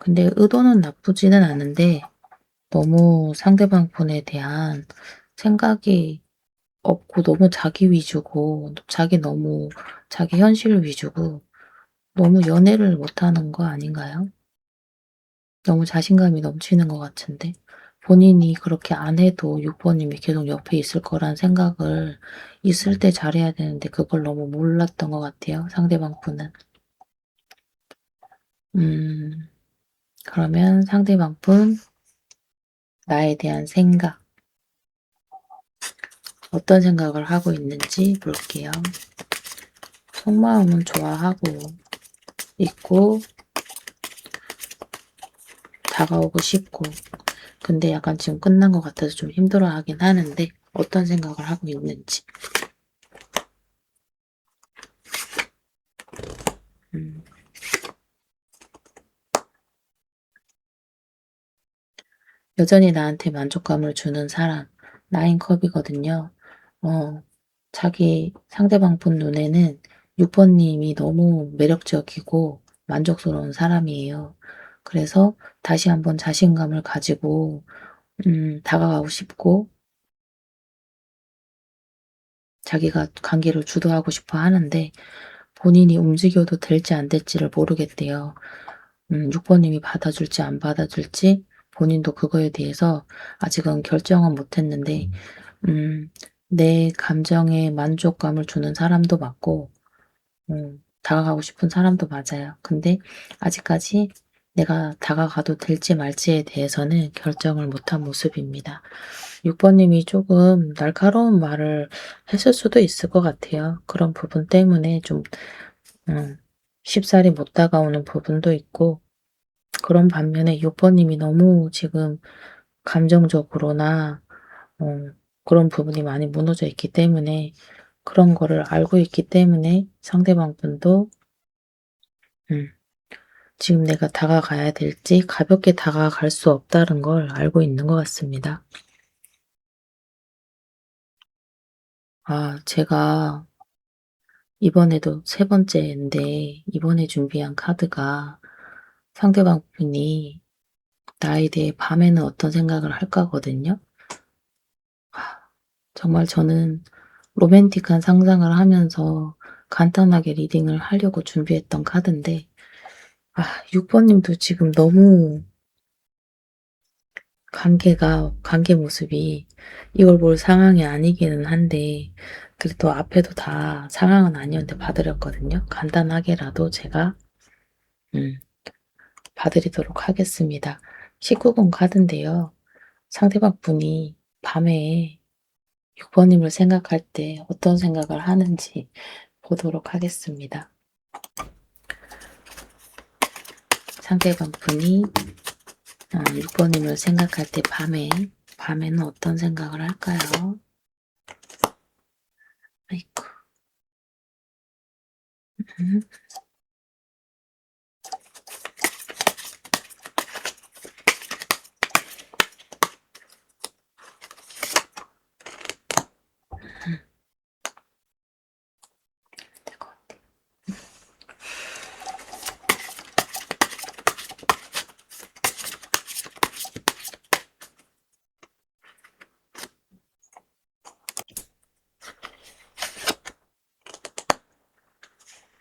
Speaker 1: 근데 의도는 나쁘지는 않은데 너무 상대방 분에 대한 생각이 없고 너무 자기 위주고 너무 자기 현실 위주고 너무 연애를 못하는 거 아닌가요? 너무 자신감이 넘치는 것 같은데 본인이 그렇게 안 해도 6 번님이 계속 옆에 있을 거란 생각을 있을 때 잘해야 되는데 그걸 너무 몰랐던 것 같아요, 상대방 분은. 음 그러면 상대방 분 나에 대한 생각 어떤 생각을 하고 있는지 볼게요. 속마음은 좋아하고 있고 다가오고 싶고 근데 약간 지금 끝난 것 같아서 좀 힘들어하긴 하는데 어떤 생각을 하고 있는지. 음. 여전히 나한테 만족감을 주는 사람 나인컵이거든요. 어 자기 상대방 분 눈에는 6 번님이 너무 매력적이고 만족스러운 사람이에요. 그래서 다시 한번 자신감을 가지고 다가가고 싶고 자기가 관계를 주도하고 싶어 하는데 본인이 움직여도 될지 안 될지를 모르겠대요. 6 번님이 받아줄지 안 받아줄지 본인도 그거에 대해서 아직은 결정은 못 했는데 음 내 감정에 만족감을 주는 사람도 맞고 다가가고 싶은 사람도 맞아요. 근데 아직까지 내가 다가가도 될지 말지에 대해서는 결정을 못한 모습입니다. 6 번님이 조금 날카로운 말을 했을 수도 있을 것 같아요. 그런 부분 때문에 좀 쉽사리 못 다가오는 부분도 있고 그런 반면에 6 번님이 너무 지금 감정적으로나 그런 부분이 많이 무너져 있기 때문에 그런 거를 알고 있기 때문에 상대방 분도 음 지금 내가 다가가야 될지 가볍게 다가갈 수 없다는 걸 알고 있는 것 같습니다. 제가 이번에도 세 번째인데 이번에 준비한 카드가 상대방 분이 나에 대해 밤에는 어떤 생각을 할까거든요. 정말 저는 로맨틱한 상상을 하면서 간단하게 리딩을 하려고 준비했던 카드인데 6 번님도 지금 너무 관계 모습이 이걸 볼 상황이 아니기는 한데 그래도 앞에도 다 상황은 아니었는데 봐 드렸거든요. 간단하게라도 제가 음 봐 드리도록 하겠습니다. 19금 카드인데요. 상대방 분이 밤에 6 번님을 생각할 때 어떤 생각을 하는지 보도록 하겠습니다. 상대방 분이 6 번님을 생각할 때 밤에는 어떤 생각을 할까요? 아이고. 음. 될 것 같아.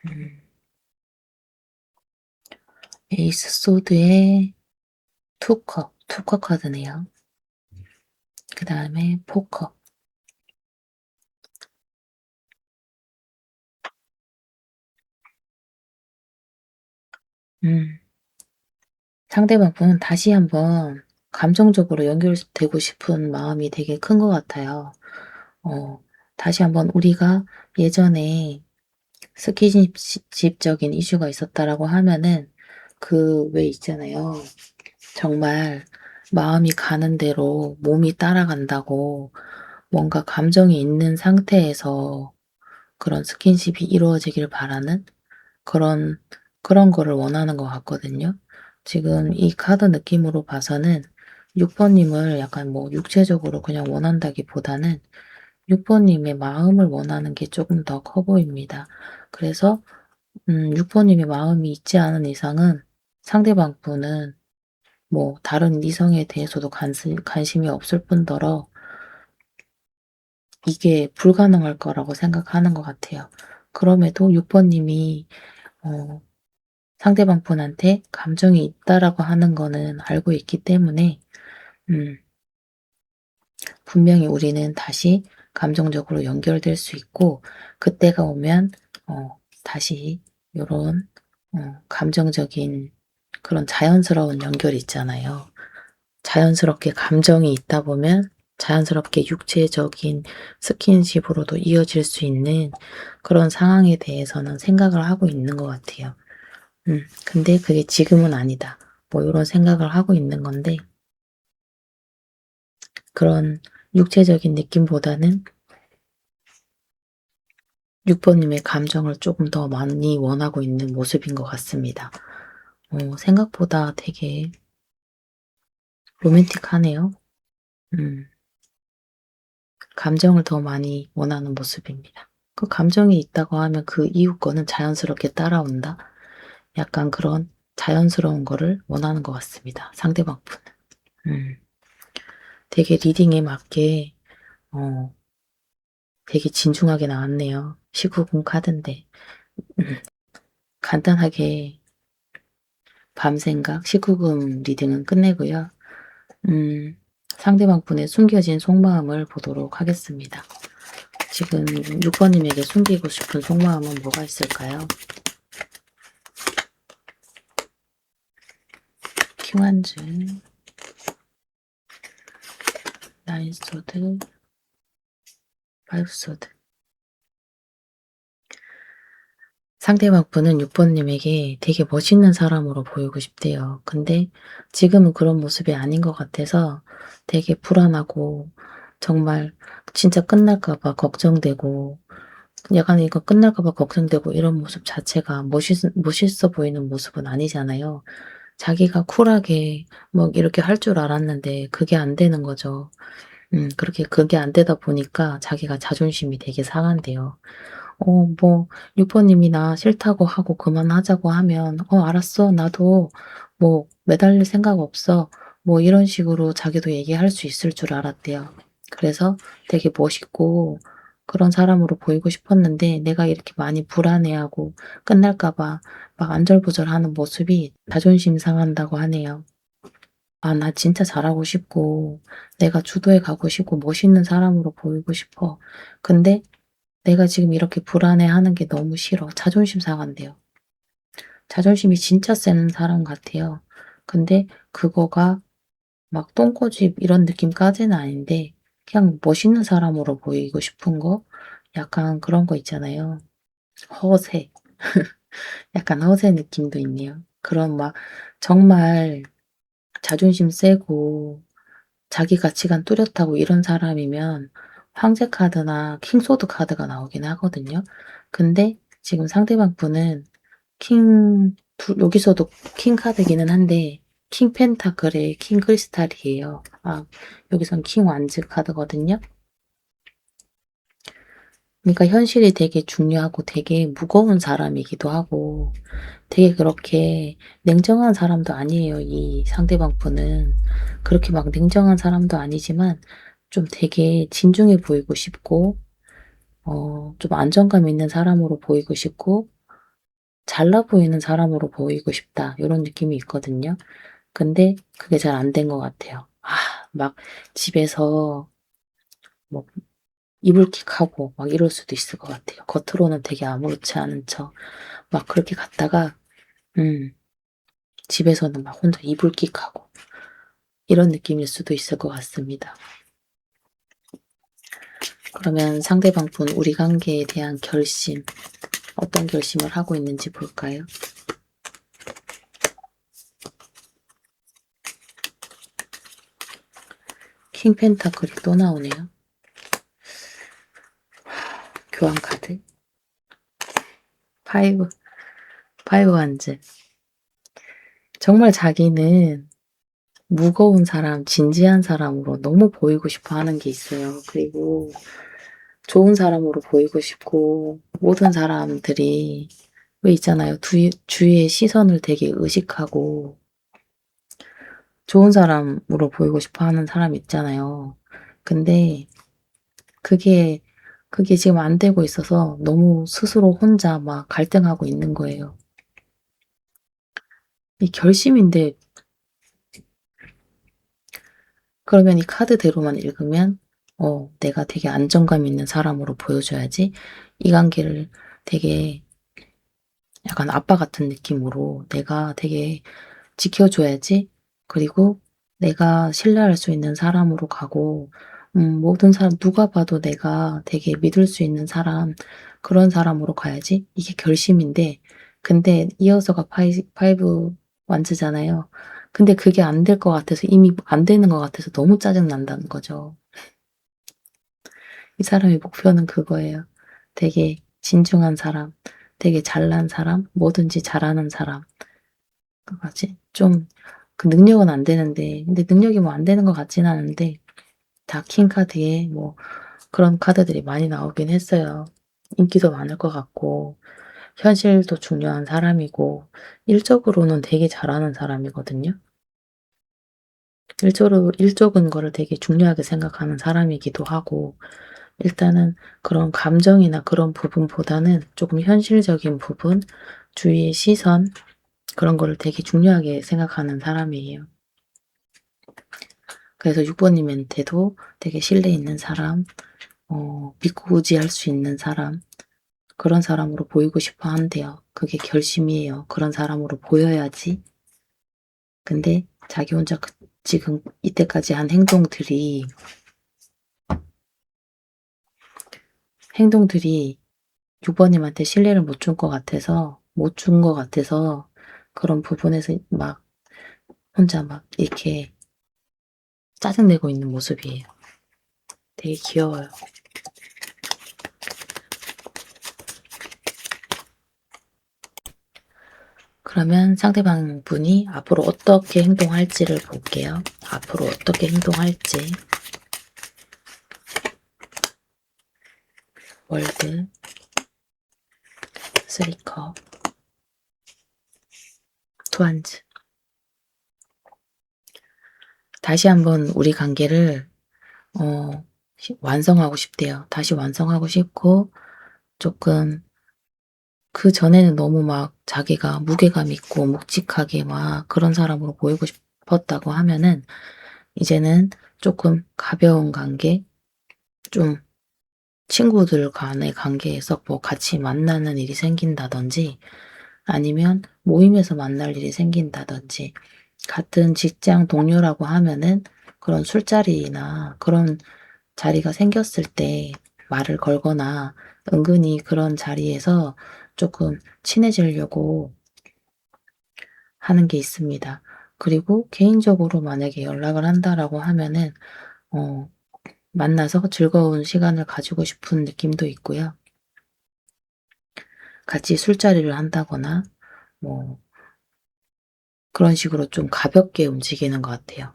Speaker 1: 음. 에이스 소드에 투컵 카드네요. 그 다음에 포컵. 음. 상대방 분은 다시 한번 감정적으로 연결되고 싶은 마음이 되게 큰 것 같아요. 어, 다시 한번 우리가 예전에 스킨십적인 이슈가 있었다라고 하면은 그 왜 있잖아요. 정말 마음이 가는 대로 몸이 따라간다고 뭔가 감정이 있는 상태에서 그런 스킨십이 이루어지길 바라는 그런 그런 거를 원하는 것 같거든요. 지금 이 카드 느낌으로 봐서는 6 번님을 약간 뭐 육체적으로 그냥 원한다기보다는 6 번님의 마음을 원하는 게 조금 더 커 보입니다. 그래서 6 번님의 마음이 있지 않은 이상은 상대방 분은 뭐 다른 이성에 대해서도 관심이 없을 뿐더러 이게 불가능할 거라고 생각하는 것 같아요. 그럼에도 6 번님이 어 상대방 분한테 감정이 있다라고 하는 거는 알고 있기 때문에 음 분명히 우리는 다시 감정적으로 연결될 수 있고 그때가 오면 다시 요런 감정적인 그런 자연스러운 연결이 있잖아요. 자연스럽게 감정이 있다 보면 자연스럽게 육체적인 스킨십으로도 이어질 수 있는 그런 상황에 대해서는 생각을 하고 있는 것 같아요. 근데 그게 지금은 아니다. 뭐 요런 생각을 하고 있는 건데 그런 육체적인 느낌보다는 6 번님의 감정을 조금 더 많이 원하고 있는 모습인 것 같습니다. 생각보다 되게 로맨틱하네요. 음. 감정을 더 많이 원하는 모습입니다. 그 감정이 있다고 하면 그 이후 거는 자연스럽게 따라온다. 약간 그런 자연스러운 거를 원하는 것 같습니다. 상대방 분은. 음. 되게 리딩에 맞게 어 되게 진중하게 나왔네요. 19금 카드인데. 음. 간단하게 밤생각 19금 리딩은 끝내고요. 상대방 분의 숨겨진 속마음을 보도록 하겠습니다. 지금 6 번님에게 숨기고 싶은 속마음은 뭐가 있을까요? 킹완즈, 나인 소드, 파이브 소드. 상대방 분은 6 번님에게 되게 멋있는 사람으로 보이고 싶대요. 근데 지금은 그런 모습이 아닌 것 같아서 되게 불안하고 정말 진짜 끝날까 봐 걱정되고 약간 이거 끝날까 봐 걱정되고 이런 모습 자체가 멋있어 보이는 모습은 아니잖아요. 자기가 쿨하게 뭐 이렇게 할 줄 알았는데 그게 안 되는 거죠. 그렇게 그게 안 되다 보니까 자기가 자존심이 되게 상한대요. 뭐 6 번님이 나 싫다고 하고 그만하자고 하면 알았어. 나도 뭐 매달릴 생각 없어." 뭐 이런 식으로 자기도 얘기할 수 있을 줄 알았대요. 그래서 되게 멋있고 그런 사람으로 보이고 싶었는데 내가 이렇게 많이 불안해하고 끝날까 봐 막 안절부절하는 모습이 자존심 상한다고 하네요. "아 나 진짜 잘하고 싶고 내가 주도해 가고 싶고 멋있는 사람으로 보이고 싶어. 근데 내가 지금 이렇게 불안해하는 게 너무 싫어." 자존심 상한대요. 자존심이 진짜 센 사람 같아요. 근데 그거가 막 똥꼬집 이런 느낌까지는 아닌데 그냥 멋있는 사람으로 보이고 싶은 거? 약간 그런 거 있잖아요. 허세. 약간 허세 느낌도 있네요. 그런 막 정말 자존심 세고 자기 가치관 뚜렷하고 이런 사람이면 황제 카드나 킹소드 카드가 나오긴 하거든요. 근데 지금 상대방 분은 킹 여기서도 킹 카드기는 한데 킹 펜타클의 킹 크리스탈이에요. 여기선 킹 완즈 카드거든요. 그러니까 현실이 되게 중요하고 되게 무거운 사람이기도 하고 되게 그렇게 냉정한 사람도 아니에요. 이 상대방 분은. 그렇게 막 냉정한 사람도 아니지만 좀 되게 진중해 보이고 싶고 좀 안정감 있는 사람으로 보이고 싶고 잘나 보이는 사람으로 보이고 싶다. 요런 느낌이 있거든요. 근데 그게 잘 안 된 것 같아요. 막 집에서 뭐 이불킥하고 막 이럴 수도 있을 것 같아요. 겉으로는 되게 아무렇지 않은 척 막 그렇게 갔다가 음 집에서는 막 혼자 이불킥하고 이런 느낌일 수도 있을 것 같습니다. 그러면 상대방 분 우리 관계에 대한 결심, 어떤 결심을 하고 있는지 볼까요? 킹 펜타클이 또 나오네요. 교환 카드. 파이브, 파이브 완즈. 정말 자기는 무거운 사람, 진지한 사람으로 너무 보이고 싶어 하는 게 있어요. 그리고 좋은 사람으로 보이고 싶고 모든 사람들이 왜 있잖아요. 주위의 시선을 되게 의식하고 좋은 사람으로 보이고 싶어 하는 사람 있잖아요. 근데 그게 그게 지금 안 되고 있어서 너무 스스로 혼자 막 갈등하고 있는 거예요. 이 결심인데 그러면 이 카드대로만 읽으면 내가 되게 안정감 있는 사람으로 보여줘야지 이 관계를 되게 약간 아빠 같은 느낌으로 내가 되게 지켜줘야지. 그리고 내가 신뢰할 수 있는 사람으로 가고 모든 사람 누가 봐도 내가 되게 믿을 수 있는 사람 그런 사람으로 가야지. 이게 결심인데 근데 이어서가 파이브 완즈잖아요. 근데 그게 안 될 것 같아서 이미 안 되는 것 같아서 너무 짜증 난다는 거죠. 이 사람의 목표는 그거예요. 되게 진중한 사람, 되게 잘난 사람, 뭐든지 잘하는 사람. 뭐지? 좀 그 능력은 안 되는데 근데 능력이 뭐 안 되는 것 같지는 않은데 다킹 카드에 뭐 그런 카드들이 많이 나오긴 했어요. 인기도 많을 것 같고 현실도 중요한 사람이고 일적으로는 되게 잘하는 사람이거든요. 일적인 거를 되게 중요하게 생각하는 사람이기도 하고 일단은 그런 감정이나 그런 부분보다는 조금 현실적인 부분, 주위의 시선 그런 거를 되게 중요하게 생각하는 사람이에요. 그래서 6번 님한테도 되게 신뢰 있는 사람, 믿고 의지할 수 있는 사람, 그런 사람으로 보이고 싶어 한대요. 그게 결심이에요. 그런 사람으로 보여야지. 근데 자기 혼자 지금 이때까지 한 행동들이 6번 님한테 신뢰를 못 준 것 같아서 그런 부분에서 막 혼자 막 이렇게 짜증내고 있는 모습이에요. 되게 귀여워요. 그러면 상대방 분이 앞으로 어떻게 행동할지를 볼게요. 앞으로 어떻게 행동할지. 월드, 쓰리컵, 투한즈. 다시 한번 우리 관계를 완성하고 싶대요. 다시 완성하고 싶고 조금 그전에는 너무 막 자기가 무게감 있고 묵직하게 막 그런 사람으로 보이고 싶었다고 하면은 이제는 조금 가벼운 관계, 좀 친구들 간의 관계에서 뭐 같이 만나는 일이 생긴다든지 아니면 모임에서 만날 일이 생긴다든지 같은 직장 동료라고 하면은 그런 술자리나 그런 자리가 생겼을 때 말을 걸거나 은근히 그런 자리에서 조금 친해지려고 하는 게 있습니다. 그리고 개인적으로 만약에 연락을 한다라고 하면은 어 만나서 즐거운 시간을 가지고 싶은 느낌도 있고요. 같이 술자리를 한다거나 뭐 그런 식으로 좀 가볍게 움직이는 것 같아요.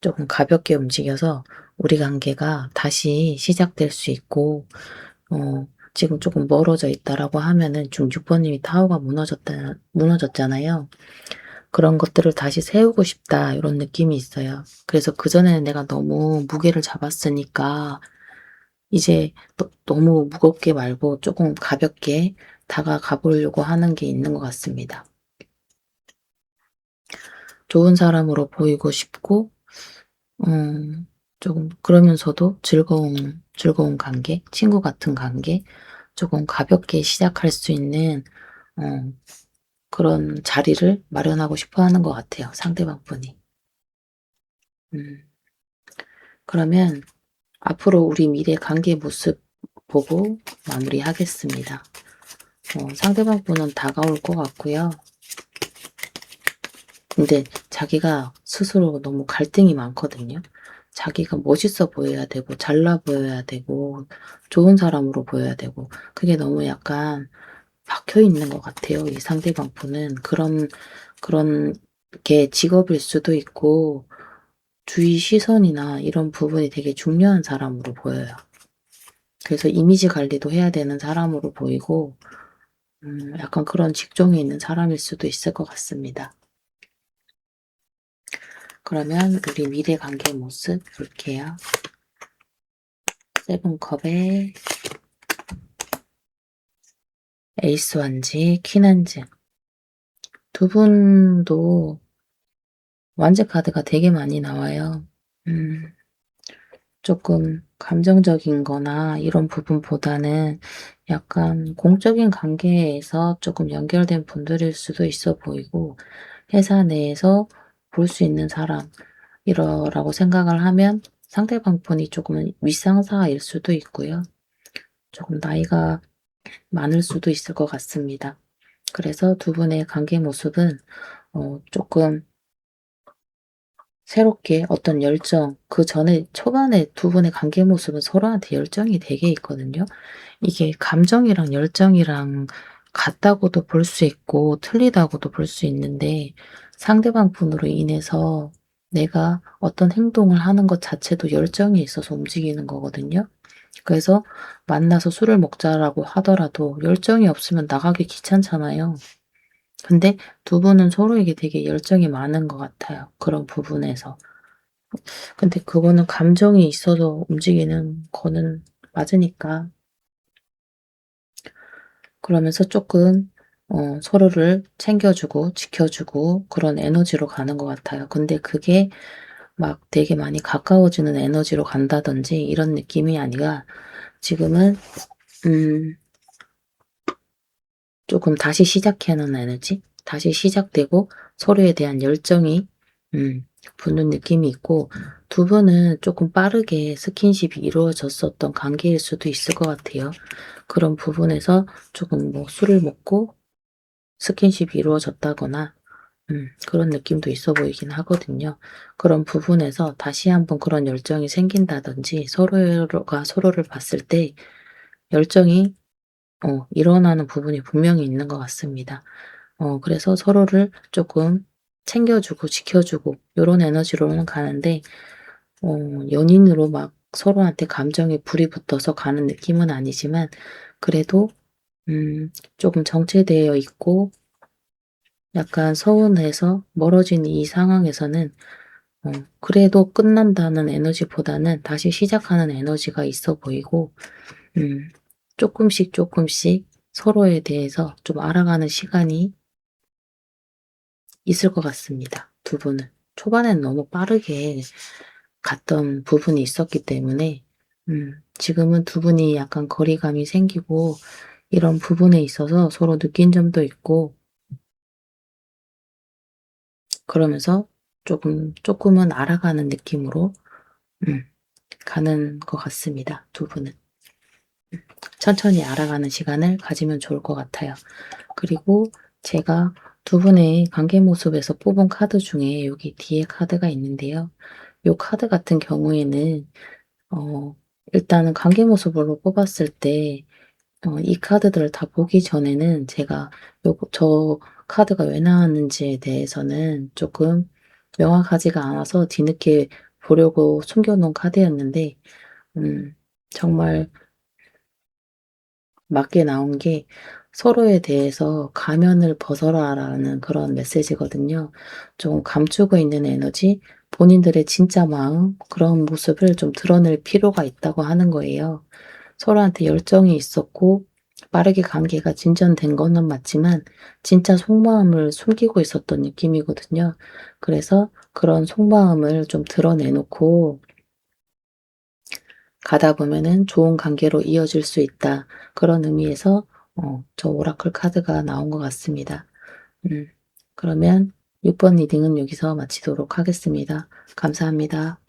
Speaker 1: 조금 가볍게 움직여서 우리 관계가 다시 시작될 수 있고 지금 조금 멀어져 있다라고 하면은 지금 6 번님이 타워가 무너졌잖아요. 그런 것들을 다시 세우고 싶다 이런 느낌이 있어요. 그래서 그전에는 내가 너무 무게를 잡았으니까 이제 너무 무겁게 말고 조금 가볍게 다가가 보려고 하는 게 있는 것 같습니다. 좋은 사람으로 보이고 싶고 조금 그러면서도 즐거운 관계, 친구 같은 관계, 조금 가볍게 시작할 수 있는 어 그런 자리를 마련하고 싶어 하는 것 같아요, 상대방 분이. 음. 그러면 앞으로 우리 미래 관계 모습 보고 마무리하겠습니다. 상대방 분은 다가올 것 같고요. 근데 자기가 스스로 너무 갈등이 많거든요. 자기가 멋있어 보여야 되고 잘나 보여야 되고 좋은 사람으로 보여야 되고 그게 너무 약간 박혀 있는 것 같아요. 이 상대방 분은 그런 게 직업일 수도 있고 주위 시선이나 이런 부분이 되게 중요한 사람으로 보여요. 그래서 이미지 관리도 해야 되는 사람으로 보이고 약간 그런 직종에 있는 사람일 수도 있을 것 같습니다. 그러면 우리 미래 관계 모습 볼게요. 세븐컵에 에이스 완지, 퀸 한즈. 두 분도 완제 카드가 되게 많이 나와요. 음, 조금 감정적인 거나 이런 부분보다는 약간 공적인 관계에서 조금 연결된 분들일 수도 있어 보이고 회사 내에서 볼 수 있는 사람 이러라고 생각을 하면 상대방 분이 조금은 윗상사일 수도 있고요. 조금 나이가 많을 수도 있을 것 같습니다. 그래서 두 분의 관계 모습은 조금 새롭게 어떤 열정 그전에 초반에 두 분의 관계 모습은 서로한테 열정이 되게 있거든요. 이게 감정이랑 열정이랑 같다고도 볼 수 있고 틀리다고도 볼 수 있는데 상대방 분으로 인해서 내가 어떤 행동을 하는 것 자체도 열정이 있어서 움직이는 거거든요. 그래서 만나서 술을 먹자라고 하더라도 열정이 없으면 나가기 귀찮잖아요. 근데 두 분은 서로에게 되게 열정이 많은 것 같아요, 그런 부분에서. 근데 그거는 감정이 있어서 움직이는 거는 맞으니까. 그러면서 조금 서로를 챙겨주고 지켜주고 그런 에너지로 가는 것 같아요. 근데 그게 막 되게 많이 가까워지는 에너지로 간다든지 이런 느낌이 아니라 지금은 음 조금 다시 시작하는 에너지? 다시 시작되고 서로에 대한 열정이 붙는 느낌이 있고 두 분은 조금 빠르게 스킨십이 이루어졌었던 관계일 수도 있을 것 같아요. 그런 부분에서 조금 뭐 술을 먹고 스킨십이 이루어졌다거나 그런 느낌도 있어 보이긴 하거든요. 그런 부분에서 다시 한번 그런 열정이 생긴다든지 서로가 서로를 봤을 때 열정이 일어나는 부분이 분명히 있는 것 같습니다. 그래서 서로를 조금 챙겨주고 지켜주고 요런 에너지로는 가는데 연인으로 막 서로한테 감정에 불이 붙어서 가는 느낌은 아니지만 그래도 조금 정체되어 있고 약간 서운해서 멀어진 이 상황에서는 그래도 끝난다는 에너지보다는 다시 시작하는 에너지가 있어 보이고 음 쪼끔씩 서로에 대해서 좀 알아가는 시간이 있을 것 같습니다, 두 분은. 초반에는 너무 빠르게 갔던 부분이 있었기 때문에 지금은 두 분이 약간 거리감이 생기고 이런 부분에 있어서 서로 느낀 점도 있고 그러면서 쪼끔은 알아가는 느낌으로 음 가는 것 같습니다, 두 분은. 천천히 알아가는 시간을 가지면 좋을 것 같아요. 그리고 제가 두 분의 관계 모습에서 뽑은 카드 중에 여기 뒤에 카드가 있는데요. 요 카드 같은 경우에는 어 일단은 관계 모습으로 뽑았을 때 이 카드들을 다 보기 전에는 제가 저 카드가 왜 나왔는지에 대해서는 조금 명확하지가 않아서 뒤늦게 보려고 숨겨 놓은 카드였는데 음 정말 맞게 나온 게 "서로에 대해서 가면을 벗어라."라는 그런 메시지거든요. 좀 감추고 있는 에너지, 본인들의 진짜 마음 그런 모습을 좀 드러낼 필요가 있다고 하는 거예요. 서로한테 열정이 있었고 빠르게 관계가 진전된 거는 맞지만 진짜 속마음을 숨기고 있었던 느낌이거든요. 그래서 그런 속마음을 좀 드러내 놓고 가다 보면은 좋은 관계로 이어질 수 있다. 그런 의미에서 저 오라클 카드가 나온 것 같습니다. 음 그러면 6번 리딩은 여기서 마치도록 하겠습니다. 감사합니다.